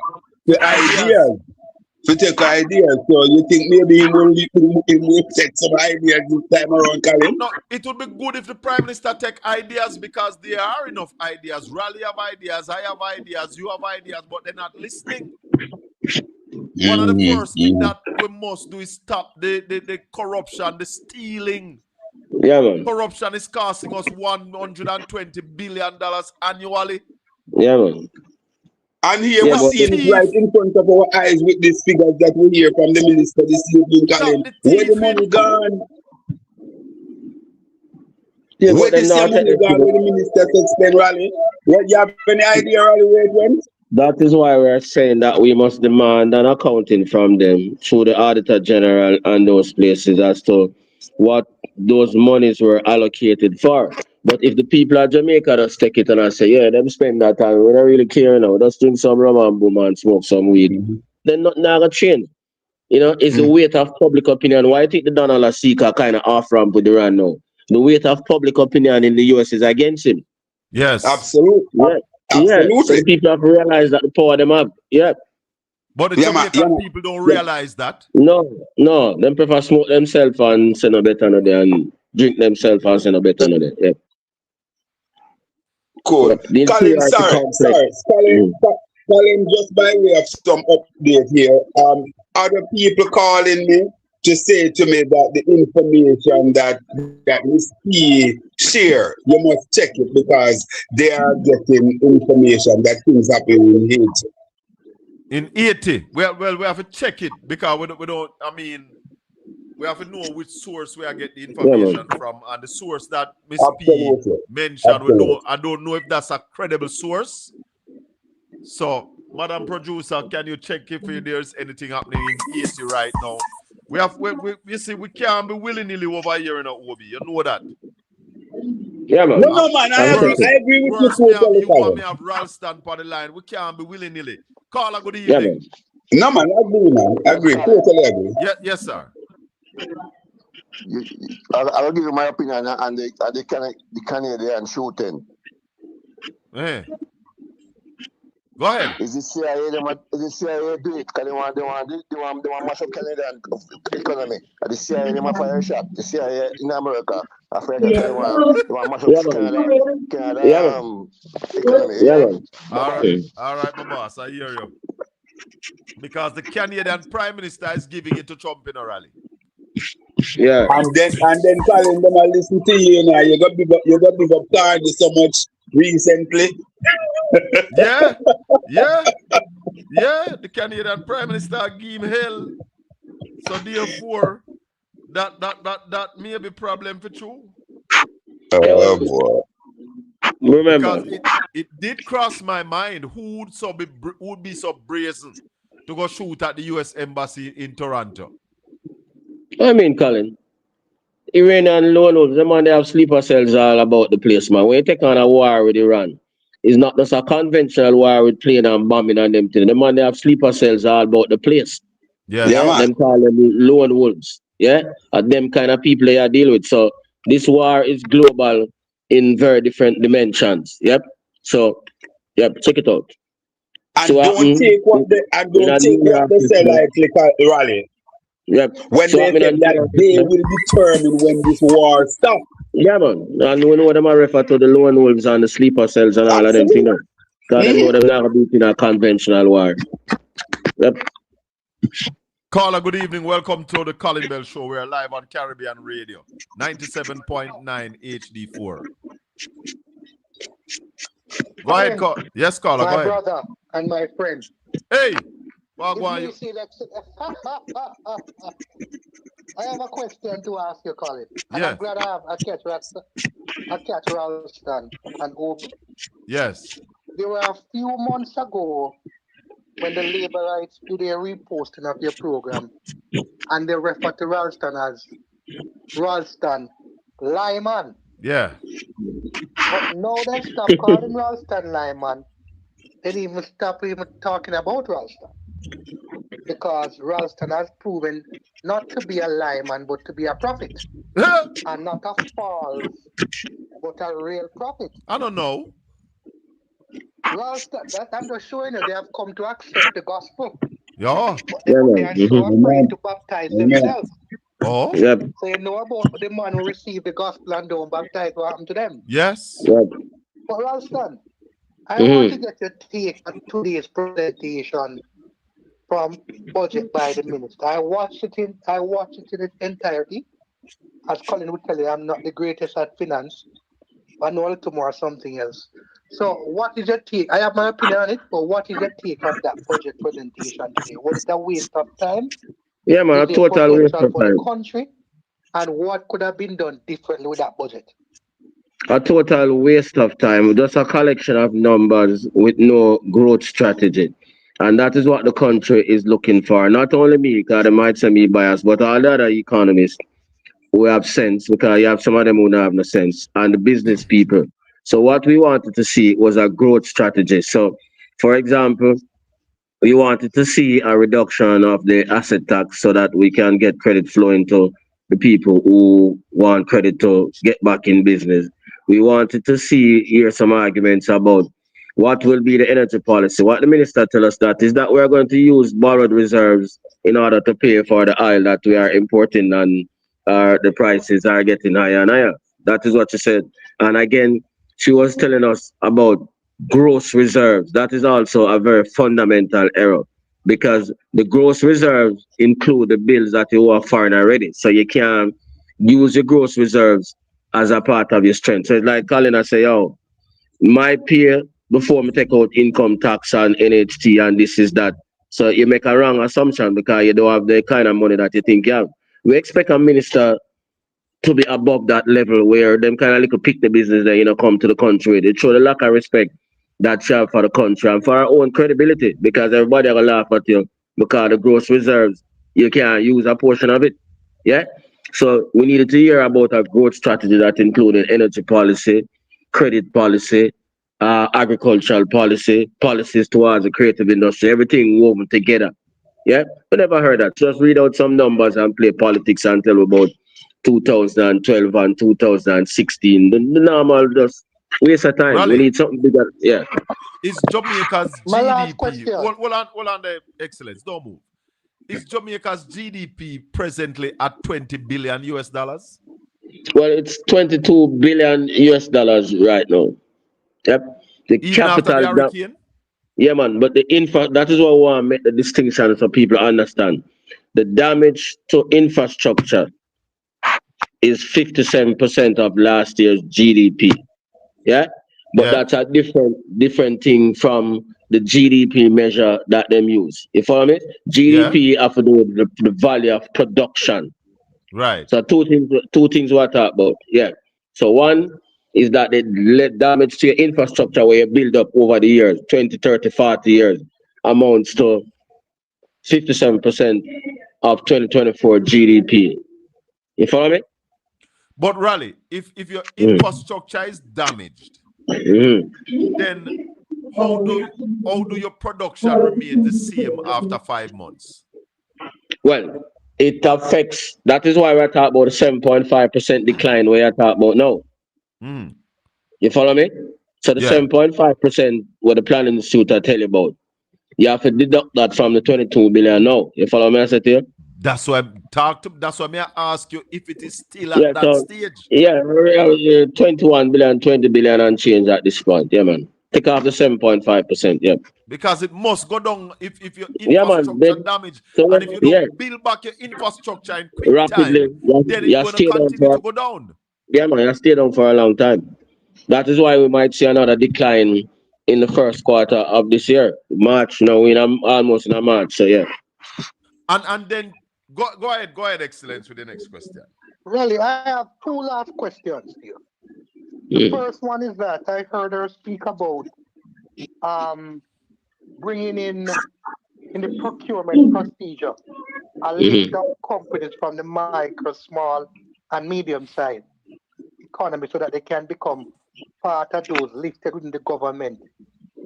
for ideas. To take ideas, so you think maybe he will take some ideas this time around, Colin? No, it would be good if the Prime Minister take ideas because there are enough ideas. Rally have ideas, I have ideas, you have ideas, but they're not listening. One of the first things that we must do is stop the corruption, the stealing. Yeah, man. Corruption is costing us $120 billion annually. Yeah, man. And here we're seeing it right in front of our eyes with these figures that we hear from the minister this evening, Colin. Where the money gone? Yeah, where the money gone? Where the minister said spend, Rally? You have any idea, Rally, where it went? That is why we're saying that we must demand an accounting from them through the Auditor General and those places as to what those monies were allocated for. But if the people of Jamaica just take it and I say, yeah, them spend that time, we don't really care now, just drink some rum and boom and smoke some weed, then nothing gonna change. You know, it's the weight of public opinion. Why I think the Donald Seeker kind of off ramp with Iran now? The weight of public opinion in the US is against him. Yes. Absolutely. Yeah. Absolutely. Yeah. So people have realized that the power them up. Yeah. But the Jamaican people don't realize that. No. Them prefer smoke themselves and say no better no day and drink themselves and say no better no day. Yeah. Cool. Colin, Colin, just by way of some update here, other people calling me to say to me that the information that Miss P share, you must check it because they are getting information that things happen in Haiti. In Haiti? Well, we have to check it because we don't, I mean, we have to know which source we are getting the information from, and the source that Miss P mentioned. I don't know if that's a credible source. So, Madam Producer, can you check if there's anything happening in Haiti right now? We see we can't be willy-nilly over here in Obi. You know that. Yeah, man. No, man. I agree with you totally. You want me to have Ralston on the line? We can't be willy-nilly. Caller, good evening. Yeah, man. No, man. I agree, man. I agree. Totally agree. Yes, sir. I'll give you my opinion on the Canadian shooting. Hey. Go ahead. Is the CIA do it? Because they want mash up Canadian economy. The CIA they want fire shot. The CIA in America. Africa they want mash up Canada economy. Yeah. All right, my boss. I hear you. Because the Canadian Prime Minister is giving it to Trump in a rally. Yeah. And then calling them and listen to you now. You got big up Cardi so much recently. Yeah. The Canadian Prime Minister gave him hell. So therefore, that may be a problem for you. Oh boy. Remember, because it did cross my mind who would be so brazen to go shoot at the U.S. Embassy in Toronto. I mean, Colin, Iranian lone wolves, the man they have sleeper cells all about the place, man. When you take on a war with Iran, it's not just a conventional war with plane and bombing and them things. The man they have sleeper cells all about the place. Yeah, man. Them call them lone wolves. Yeah, and them kind of people they are deal with. So this war is global in very different dimensions. Yep. So, check it out. And So, don't take what they say like rally. Yep. When So they say that they will determine when this war stops. Yeah, man. And we know them are refer to the lone wolves and the sleeper cells and all of them things. Because they know they're not going to be in a conventional war. Yep. Caller, good evening. Welcome to the Colin Bell Show. We're live on Caribbean Radio, 97.9 HD4. Go ahead, yes, caller. Go ahead. My brother and my friend. Hey, I have a question to ask you, Colin. And yes. I'm glad I have a catch Ralston and Obi. Yes. There were a few months ago when the Labourites do their reposting of your program, and they refer to Ralston as Ralston Lyman. Yeah. But now they stop calling Ralston Lyman. They even stop even talking about Ralston. Because Ralston has proven not to be a lyman, but to be a prophet. And not a false, but a real prophet. I don't know. Ralston, I'm just showing you they have come to accept the gospel. Yeah. But they are so afraid to baptize themselves. Oh. Yep. So you know about the man who received the gospel and don't baptize, what happened to them? Yes. Yep. But Ralston, I want to get your take on today's presentation from budget by the minister. I watched it in its entirety. As Colin would tell you, I'm not the greatest at finance. I know a little more something else. So what is your take? I have my opinion on it, but what is your take on that budget presentation today? Was it a waste of time? Yeah, man, a total waste of for time. the country? And what could have been done differently with that budget? A total waste of time. Just a collection of numbers with no growth strategy. And that is what the country is looking for. Not only me, because they might say me biased, but all the other economists who have sense, because you have some of them who don't have no sense, and the business people. So what we wanted to see was a growth strategy. So, for example, we wanted to see a reduction of the asset tax so that we can get credit flowing to the people who want credit to get back in business. We wanted to hear some arguments about what will be the energy policy. What the minister tell us that is that we're going to use borrowed reserves in order to pay for the oil that we are importing, and the prices are getting higher and higher. That is what she said. And again, she was telling us about gross reserves. That is also a very fundamental error, because the gross reserves include the bills that you owe foreign already. So you can't use your gross reserves as a part of your strength. So it's like Colin, I say, yo, my pay before me take out income tax and NHT and this is that. So you make a wrong assumption because you don't have the kind of money that you think you have. we expect a minister to be above that level where them kind of little pick the business that, you know, come to the country. They show the lack of respect that you have for the country and for our own credibility, because everybody will laugh at you because the gross reserves, you can't use a portion of it. Yeah. So we needed to hear about a growth strategy that included energy policy, credit policy, agricultural policy, policies towards the creative industry, everything woven together. Yeah, we never heard that. Just read out some numbers and play politics and tell about 2012 and 2016. The normal just waste of time. We Raleigh, need something bigger. Yeah. is Jamaica's My last GDP? question. Hold on there, Excellence. Don't move. Is Jamaica's GDP presently at 20 billion US dollars? Well, it's 22 billion US dollars right now. Yep. The Even after the capital. hurricane? Yeah, man. But the that is what we want to make the distinction so people understand. The damage to infrastructure is 57% of last year's GDP. Yeah. But that's a different thing from the GDP measure that them use. You follow me? GDP have to do with the value of production. Right. So two things we talk about. Yeah. So one is that the damage to your infrastructure where you build up over the years, 20, 30, 40 years, amounts to 57% of 2024 GDP. You follow me? But Raleigh, if your infrastructure is damaged, then how do your production remain the same after 5 months? Well, it affects. That is why we're talking about a 7.5% decline. Where you're talking about now. You follow me? So the 7.5% what the Planning Institute I tell you about, you have to deduct that from the 22 billion now. You follow me? I said to you. That's why that's why I ask you if it is still at that stage. Yeah, 21 billion, 20 billion and change at this point. Yeah, man. Take off the 7.5%. Yeah. Because it must go down if your infrastructure damage, and if you don't build back your infrastructure in quick rapidly, time, then it's going to continue to go down. Yeah, man, I stay down for a long time. That is why we might see another decline in the first quarter of this year. March, now we're almost in a March, so yeah. And then go ahead, Excellence, with the next question. Really, I have two last questions here. The first one is that I heard her speak about bringing in the procurement procedure a list of companies from the micro, small, and medium-sized economy so that they can become part of those listed within the government,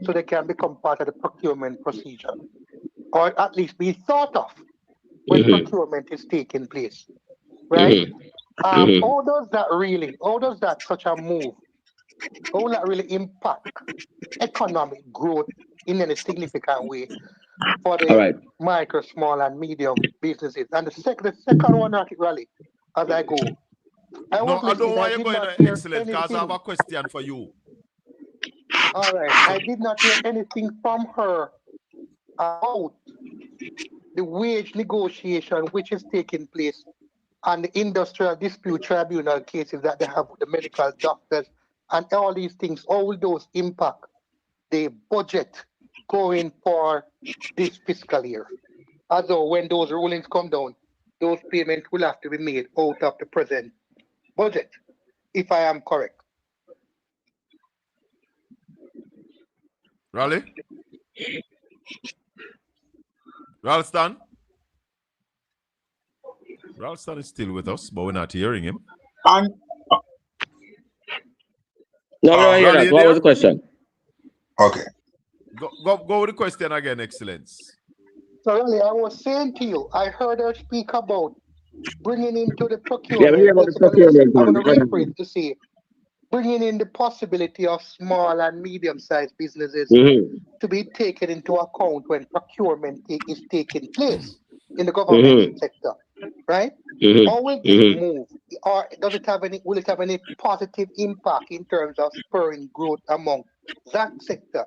so they can become part of the procurement procedure, or at least be thought of when procurement is taking place, right? How does that such a move, how will that really impact economic growth in any significant way for the micro, small, and medium businesses? And the second one, Raleigh, as I go. I don't want you going to Excellence, because I have a question for you. All right. I did not hear anything from her about the wage negotiation which is taking place and the industrial dispute tribunal cases that they have with the medical doctors and all these things. How will those impact the budget going for this fiscal year? Although when those rulings come down, those payments will have to be made out of the present budget, if I am correct. Raleigh? Ralston? Ralston is still with us, but we're not hearing him. No, I hear that. What was the question? Okay. Go with the question again, Excellence. So really, I was saying to you, I heard her speak about bringing into the procurement. I'm going to rephrase to say, bringing in the possibility of small and medium-sized businesses to be taken into account when procurement is taking place in the government sector, right? How will this move, or does it have any? Will it have any positive impact in terms of spurring growth among that sector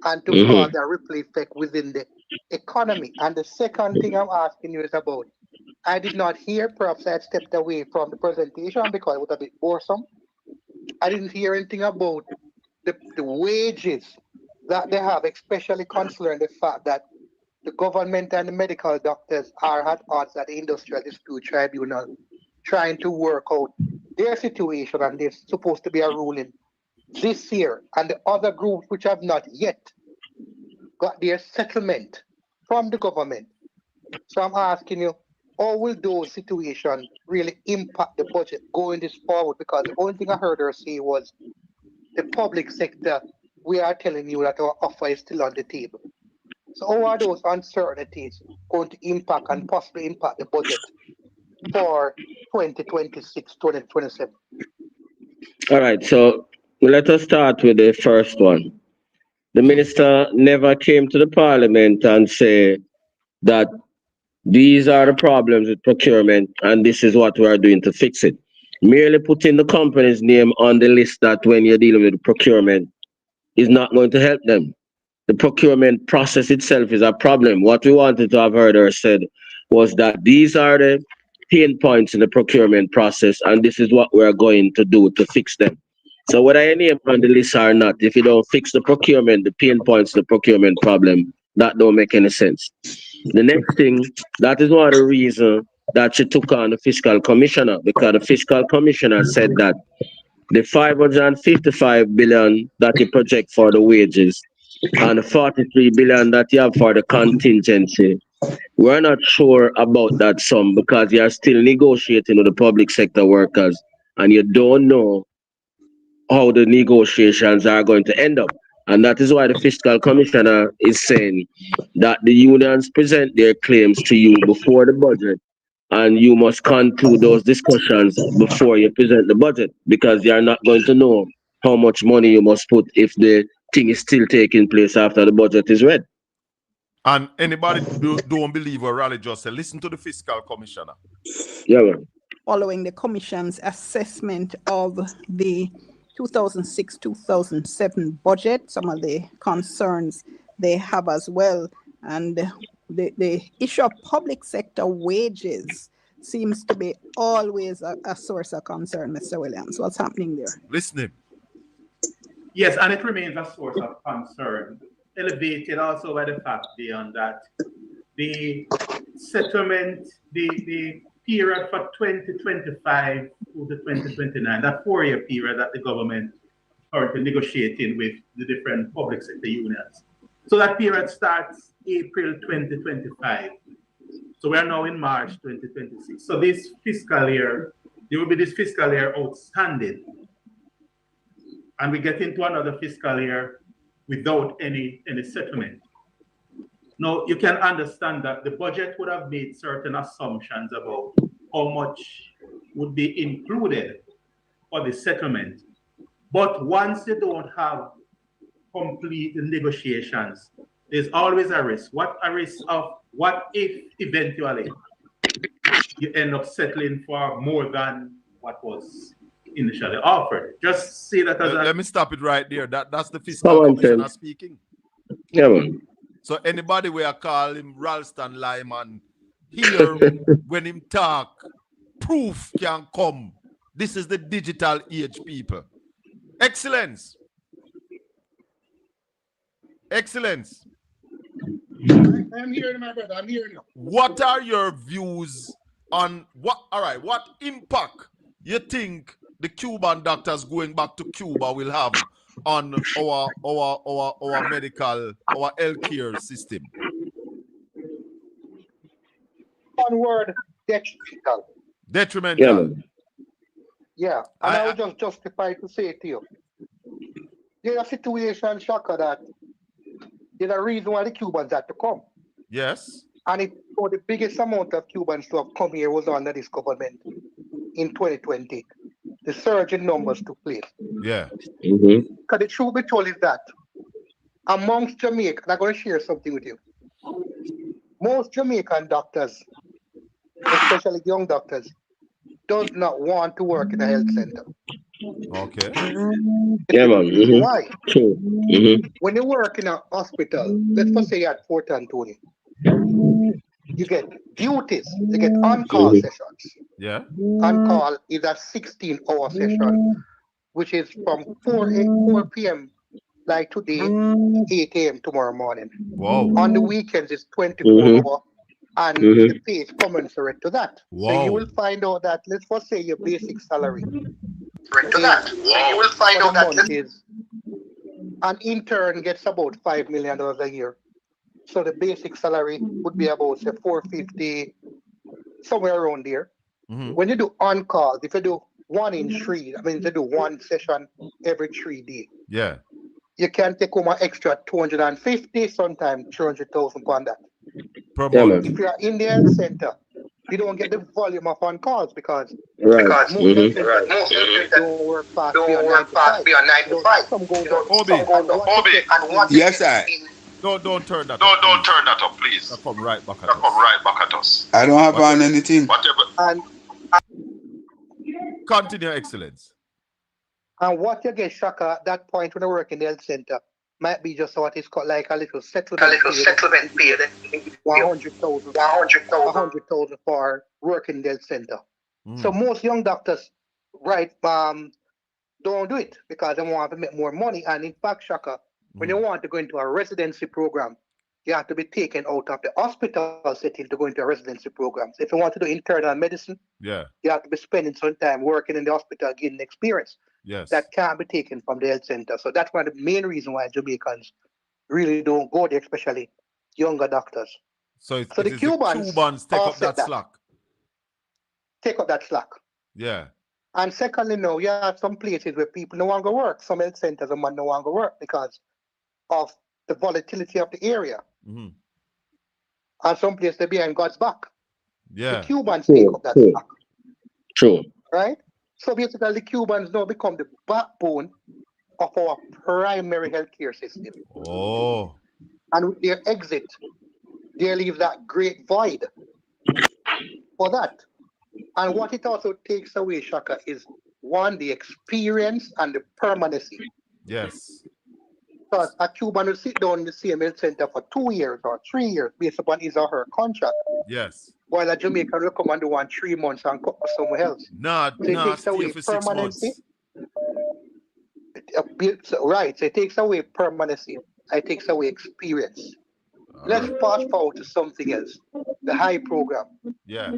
and to cause a ripple effect within the economy? And the second thing I'm asking you is about, I did not hear, perhaps I had stepped away from the presentation because it was a bit boresome. I didn't hear anything about the wages that they have, especially considering the fact that the government and the medical doctors are at odds at the Industrial Dispute Tribunal, trying to work out their situation, and there's supposed to be a ruling this year. And the other groups which have not yet got their settlement from the government. So I'm asking you, how will those situations really impact the budget going this forward? Because the only thing I heard her say was the public sector, we are telling you that our offer is still on the table. So how are those uncertainties going to impact and possibly impact the budget for 2026, 2027? All right, so let us start with the first one. The minister never came to the parliament and say that these are the problems with procurement and this is what we are doing to fix it. Merely putting the company's name on the list that when you're dealing with procurement is not going to help them. The procurement process itself is a problem. What we wanted to have heard her said was that these are the pain points in the procurement process and this is what we're going to do to fix them. So whether your name on the list or not, if you don't fix the procurement, the pain points, the procurement problem, that don't make any sense. The next thing, that is one of the reasons that she took on the fiscal commissioner, because the fiscal commissioner said that the 555 billion that you project for the wages and the 43 billion that you have for the contingency, we're not sure about that sum because you are still negotiating with the public sector workers and you don't know how the negotiations are going to end up. And that is why the fiscal commissioner is saying that the unions present their claims to you before the budget and you must conclude those discussions before you present the budget because you are not going to know how much money you must put if the thing is still taking place after the budget is read. And anybody don't believe what Raleigh just said, listen to the fiscal commissioner. Yeah, man. Following the commission's assessment of the 2006-2007 budget, some of the concerns they have as well, and the issue of public sector wages seems to be always a source of concern, Mr. Williams. What's happening there? Listening. Yes, and it remains a source of concern, elevated also by the fact beyond that the settlement, the period for 2025 to the 2029, that 4-year period that the government currently negotiating with the different public sector unions. So that period starts April 2025. So we are now in March 2026. So this fiscal year, there will be this fiscal year outstanding. And we get into another fiscal year without any settlement. Now, you can understand that the budget would have made certain assumptions about how much would be included for the settlement. But once you don't have complete negotiations, there's always a risk. What if eventually you end up settling for more than what was initially offered? Just see that as let me stop it right there. That's the fiscal commissioner speaking. Yeah, man. So anybody where I call him Ralston Lyman, here when him talk, proof can come. This is the digital age, people. Excellence. Excellence. I'm hearing my brother. I'm hearing you. What are your views on what? All right, what impact you think the Cuban doctors going back to Cuba will have on our medical, our healthcare system? One word: detrimental. Detrimental. Yeah, and I would just justify to say to you, there's a situation, Shaka, that there's a reason why the Cubans had to come. Yes. And for the biggest amount of Cubans to have come here was under this government in 2020. The surge in numbers took place. Yeah. Because the truth be told is that amongst Jamaica, and I'm going to share something with you. Most Jamaican doctors, especially young doctors, does not want to work in a health center. Okay. Yeah, man. Why? True. When you work in a hospital, let's just say at Fort Antonio, you get duties, you get on-call sessions. Yeah. On-call is a 16-hour session, which is from 4 p.m. Like today, 8 a.m. tomorrow morning. Wow. On the weekends, it's 24 hour, and the pay is commensurate to that. So you will find out that, let's first say your basic salary. To that. So you will find out that is an intern gets about $5 million a year. So the basic salary would be about, say, 450, somewhere around there. When you do on call, if you do 1 in 3, I mean, you do 1 session every 3 days. Yeah. You can take home an extra 250, sometimes 300,000 on that. Per month. If you're in the health center, you don't get the volume of on calls because Right. most health centers don't work fast beyond 9 to 5. Some goes up. Obi. Yes, sir. Don't turn that up. Don't turn that up, please. That come right back at That us. come right back at us. I don't have on anything. Whatever. And continue, Excellence. And what you get, Shaka, at that point when you work in the health center might be just what is called like a little settlement period. 100,000 for working in the health center. So most young doctors, right, don't do it because they want to make more money. And in fact, Shaka, when you want to go into a residency program, you have to be taken out of the hospital setting to go into a residency program. So if you want to do internal medicine, you have to be spending some time working in the hospital, getting experience. Yes. That can't be taken from the health center. So that's one of the main reasons why Jamaicans really don't go there, especially younger doctors. So the Cubans take up that slack. Take up that slack. Yeah. And secondly, no, you have some places where people no longer work. Some health centers and no longer work because of the volatility of the area. And some places they're behind God's back. Yeah. The Cubans take up that slack. True. Right? So basically, the Cubans now become the backbone of our primary healthcare system. Oh. And with their exit, they leave that great void for that. And what it also takes away, Shaka, is one, the experience and the permanency. Yes. Because a Cuban will sit down in the same health center for 2 years or 3 years based upon his or her contract. Yes. While a Jamaican will come and do 1 3 months and go somewhere else. It takes away for 6 months. Right. So it takes away permanency. It takes away experience. Let's fast forward to something else. The high program. Yeah.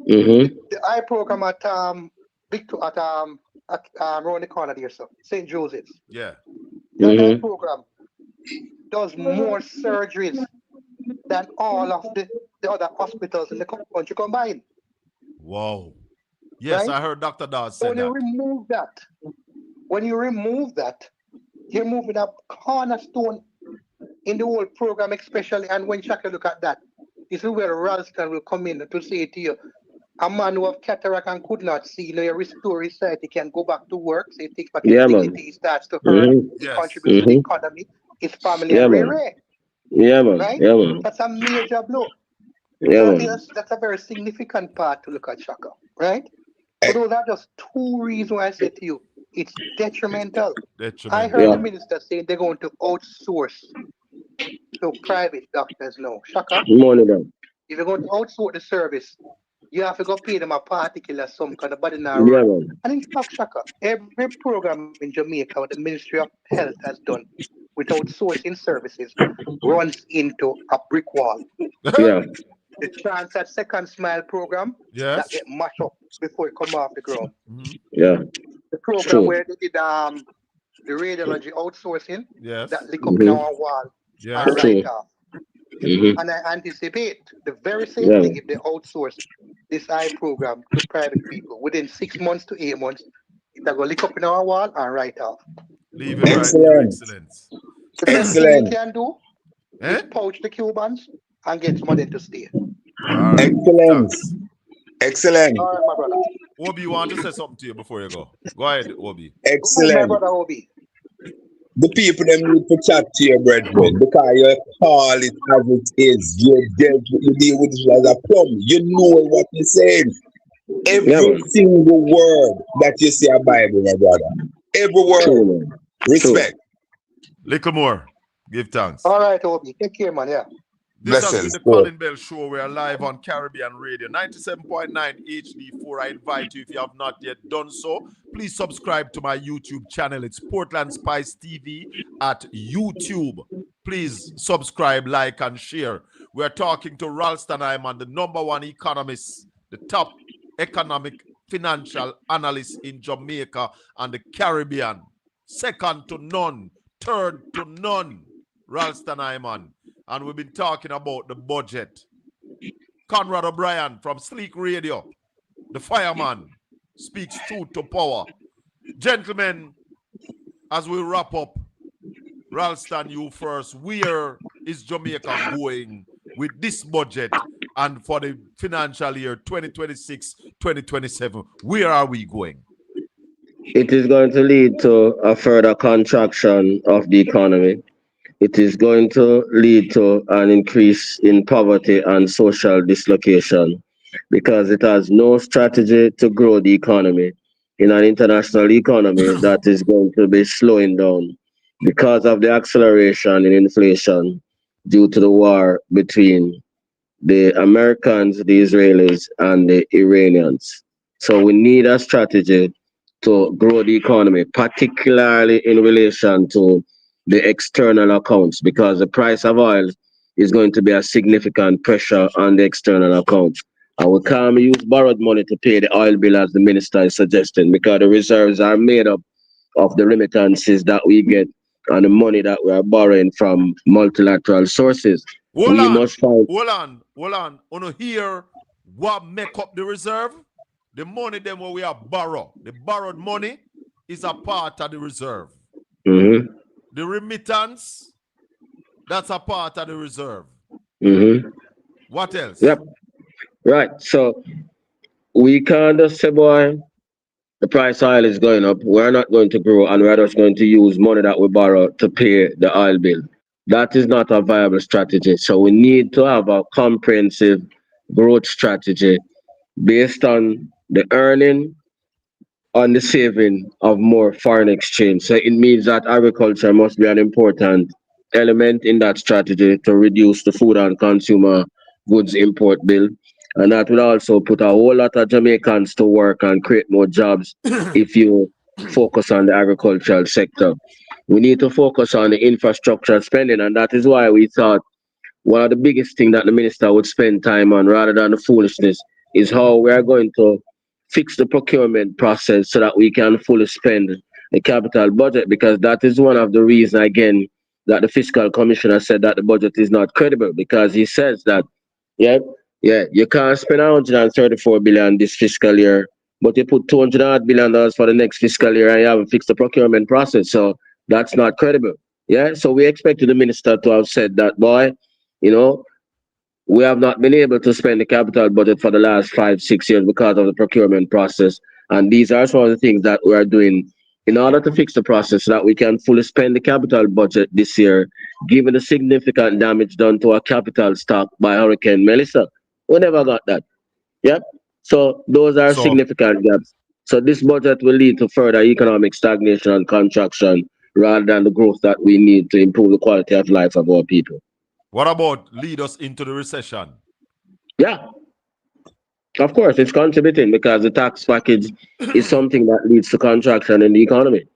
The high program at around the corner there, so St. Joseph's. Yeah. The high program does more surgeries than all of the other hospitals in the country combined. Wow. Yes, right? I heard Dr. Dawes say that. When you remove that, you're moving up cornerstone in the whole program, especially. And when Shaka look at that, this is where Ralston will come in to say to you, a man who have cataract and could not see, you restore his sight, he can go back to work, so he takes back his dignity, he starts to earn, he contributes to the economy, his family, and Ray. Yeah, man. Right? Yeah, man. That's a major blow. Yeah, that's a very significant part to look at, Shaka, right? So those are just 2 reasons why I said to you, it's detrimental. I heard the minister saying they're going to outsource to private doctors now. Shaka, if you're going to outsource the service, you have to go pay them a particular sum kind of body now. And in fact, Shaka, every program in Jamaica what the Ministry of Health has done with outsourcing services runs into a brick wall. The Chance at Second Smile program that get mashed up before it come off the ground. The program where they did the radiology outsourcing that lick up in our wall and right off. And I anticipate the very same thing if they outsource this eye program to private people. Within 6 months to 8 months, they're going to lick up in our wall and right off. Leave it excellent. The best thing we can do is poach the Cubans and get some of them to stay. Excellent. All right, my brother. Obi, you want to say something to you before you go? Go ahead, Obi. Excellent. My brother Obi. The people them need to chat to your brethren because you call it as it is. You deal with it as a plum. You know what you're saying. Every single word that you say a Bible, my brother. Every word. Respect. Little more. Give thanks. All right, Obi. Take care, man. Yeah. This has been Blessings. the Colin Bell Show. We are live on Caribbean Radio 97.9 HD4. I invite you, if you have not yet done so, please subscribe to my YouTube channel. It's PortlandspiceTV at YouTube. Please subscribe, like, and share. We're talking to Ralston Hyman, the #1 economist, the top economic financial analyst in Jamaica and the Caribbean. Second to none, third to none, Ralston Hyman. And we've been talking about the budget. Conrad O'Brien from Sleek Radio, the fireman, speaks truth to power. Gentlemen, as we wrap up, Ralston, you first. Where is Jamaica going with this budget and for the financial year 2026-2027? Where are we going? It is going to lead to a further contraction of the economy. It is going to lead to an increase in poverty and social dislocation because it has no strategy to grow the economy in an international economy that is going to be slowing down because of the acceleration in inflation due to the war between the Americans, the Israelis, and the Iranians. So we need a strategy to grow the economy, particularly in relation to the external accounts, because the price of oil is going to be a significant pressure on the external accounts. And we can't use borrowed money to pay the oil bill as the minister is suggesting, because the reserves are made up of the remittances that we get and the money that we are borrowing from multilateral sources. Hold on. Wanna hear what make up the reserve? The money then what we have borrowed. The borrowed money is a part of the reserve. Mm-hmm. The remittance, that's a part of the reserve. Mm-hmm. What else? Yep. Right. So we can't just say, boy, the price of oil is going up. We're not going to grow, and we're just going to use money that we borrow to pay the oil bill. That is not a viable strategy. So we need to have a comprehensive growth strategy based on the earning, on the saving of more foreign exchange. So it means that agriculture must be an important element in that strategy to reduce the food and consumer goods import bill. And that will also put a whole lot of Jamaicans to work and create more jobs if you focus on the agricultural sector. We need to focus on the infrastructure spending, and that is why we thought one of the biggest things that the minister would spend time on, rather than the foolishness, is how we are going to fix the procurement process so that we can fully spend the capital budget, because that is one of the reasons, again, that the fiscal commissioner said that the budget is not credible, because he says that, you can't spend 134 billion this fiscal year, but you put $200 billion for the next fiscal year and you haven't fixed the procurement process. So that's not credible. Yeah. So we expected the minister to have said that, boy, we have not been able to spend the capital budget for the last 5-6 years because of the procurement process. And these are some of the things that we are doing in order to fix the process so that we can fully spend the capital budget this year, given the significant damage done to our capital stock by Hurricane Melissa. We never got that. Yep. So those are significant gaps. So this budget will lead to further economic stagnation and contraction rather than the growth that we need to improve the quality of life of our people. What about lead us into the recession? Yeah. Of course, it's contributing because the tax package is something that leads to contraction in the economy.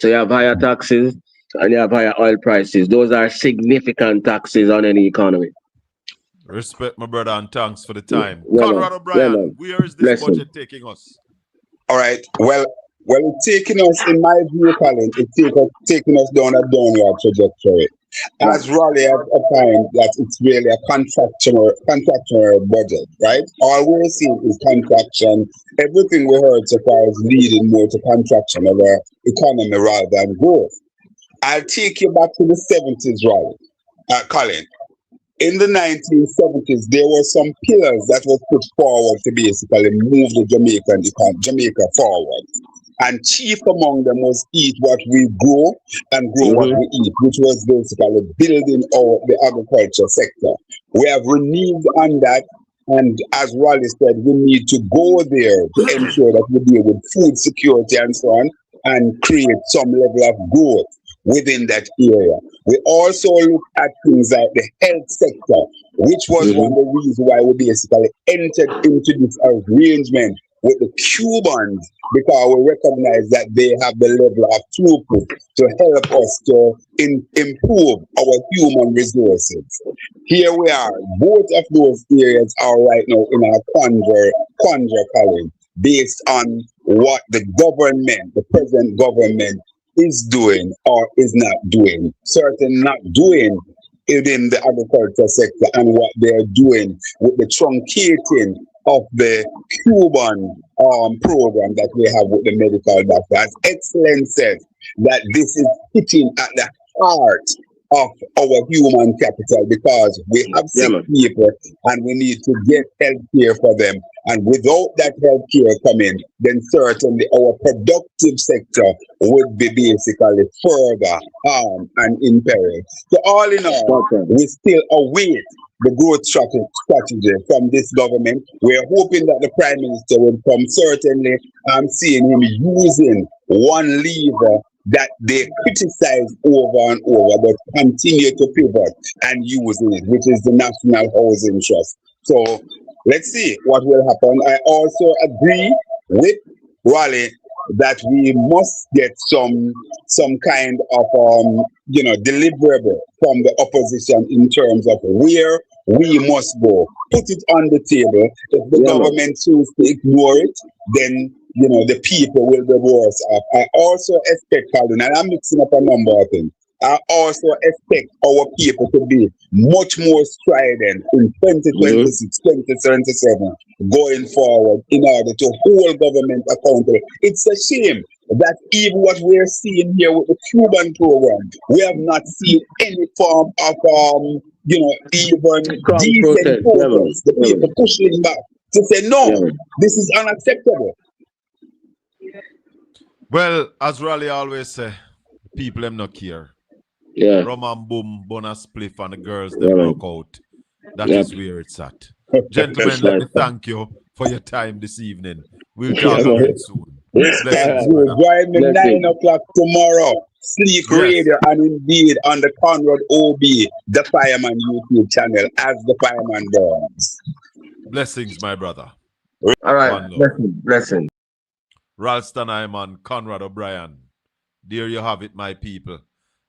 So you have higher taxes and you have higher oil prices. Those are significant taxes on any economy. Respect, my brother, and thanks for the time. Yeah, Conrad O'Brien, where is this budget taking us? All right. Well, it's taking us, in my view, Colin, it's taking us down a downward trajectory. As Raleigh has opined that it's really a contractual budget, right? All we're seeing is contraction. Everything we heard so far is leading more to contraction of our economy rather than growth. I'll take you back to the 70s, Raleigh. Colin. In the 1970s, there were some pillars that were put forward to basically move the Jamaica forward. And chief among them was eat what we grow and grow what we eat, which was basically building the agriculture sector. We have reneged on that, and as Wally said, we need to go there to ensure that we deal with food security and so on and create some level of growth. within that area. We also look at things like the health sector, which was one of the reasons why we basically entered into this arrangement with the Cubans, because we recognize that they have the level of throughput to help us to improve our human resources. Here we are. Both of those areas are right now in our quandary, Colin, based on what the government, the present government, is doing or is not doing. Certainly not doing within the agriculture sector, and what they're doing with the truncating of the Cuban program that we have with the medical doctor. As Excellence says, that this is hitting at the heart of our human capital, because we have sick people and we need to get health care for them. And without that health care coming, then certainly our productive sector would be basically further harmed and in peril. So all in all, we still await the growth strategy from this government. We're hoping that the Prime Minister will come. Certainly, I'm seeing him using one lever that they criticize over and over, but continue to pivot and use it, which is the National Housing Trust. So let's see what will happen. I also agree with Raleigh that we must get some kind of deliverable from the opposition in terms of where we must go. Put it on the table. If the government chooses to ignore it, then the people will be worse off. I also expect, Calvin, and I'm mixing up a number of things. I also expect our people to be much more strident in 2026, 2077, going forward in order to hold government accountable. It's a shame that even what we're seeing here with the Cuban program, we have not seen any form of, even decent protest. The people pushing back to say, no, this is unacceptable. Well, as Raleigh always say, people them not care. Yeah. Rum and boom, bonus spliff, and the girls they broke out. That is where it's at. Gentlemen, let me thank you for your time this evening. We'll talk again soon. Respect you. Join me 9 o'clock tomorrow. Sleek Radio, and indeed on the Conrad OB, the Fireman YouTube channel, as the Fireman burns. Blessings, my brother. All right. Blessing. Ralston Hyman, Conrad O'Brien. There you have it, my people.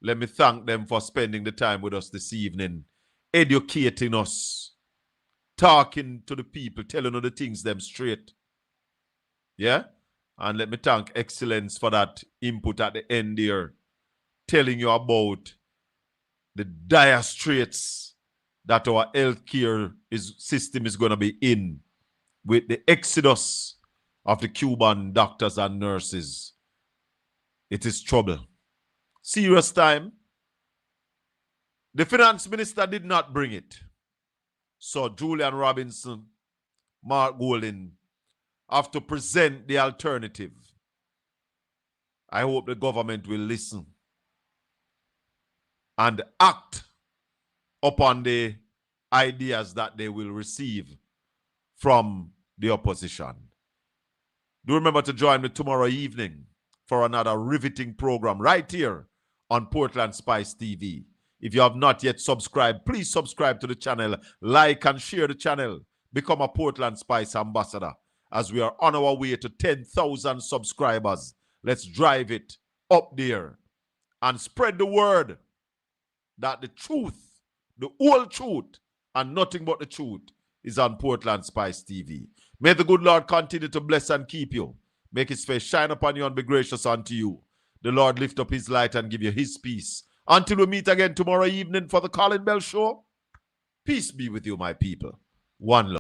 Let me thank them for spending the time with us this evening, educating us, talking to the people, telling us the things them straight. Yeah? And let me thank Excellence for that input at the end there, telling you about the dire straits that our healthcare system is going to be in with the exodus of the Cuban doctors and nurses. It is trouble. Serious time. The finance minister did not bring it. So Julian Robinson, Mark Golding have to present the alternative. I hope the government will listen and act upon the ideas that they will receive from the opposition. Do remember to join me tomorrow evening for another riveting program right here on Portland Spice TV. If you have not yet subscribed, please subscribe to the channel, like and share the channel, become a Portland Spice ambassador as we are on our way to 10,000 subscribers. Let's drive it up there and spread the word that the truth, the whole truth, and nothing but the truth is on Portland Spice TV. May the good Lord continue to bless and keep you. Make his face shine upon you and be gracious unto you. The Lord lift up his light and give you his peace. Until we meet again tomorrow evening for the Colin Bell Show, peace be with you, my people. One love.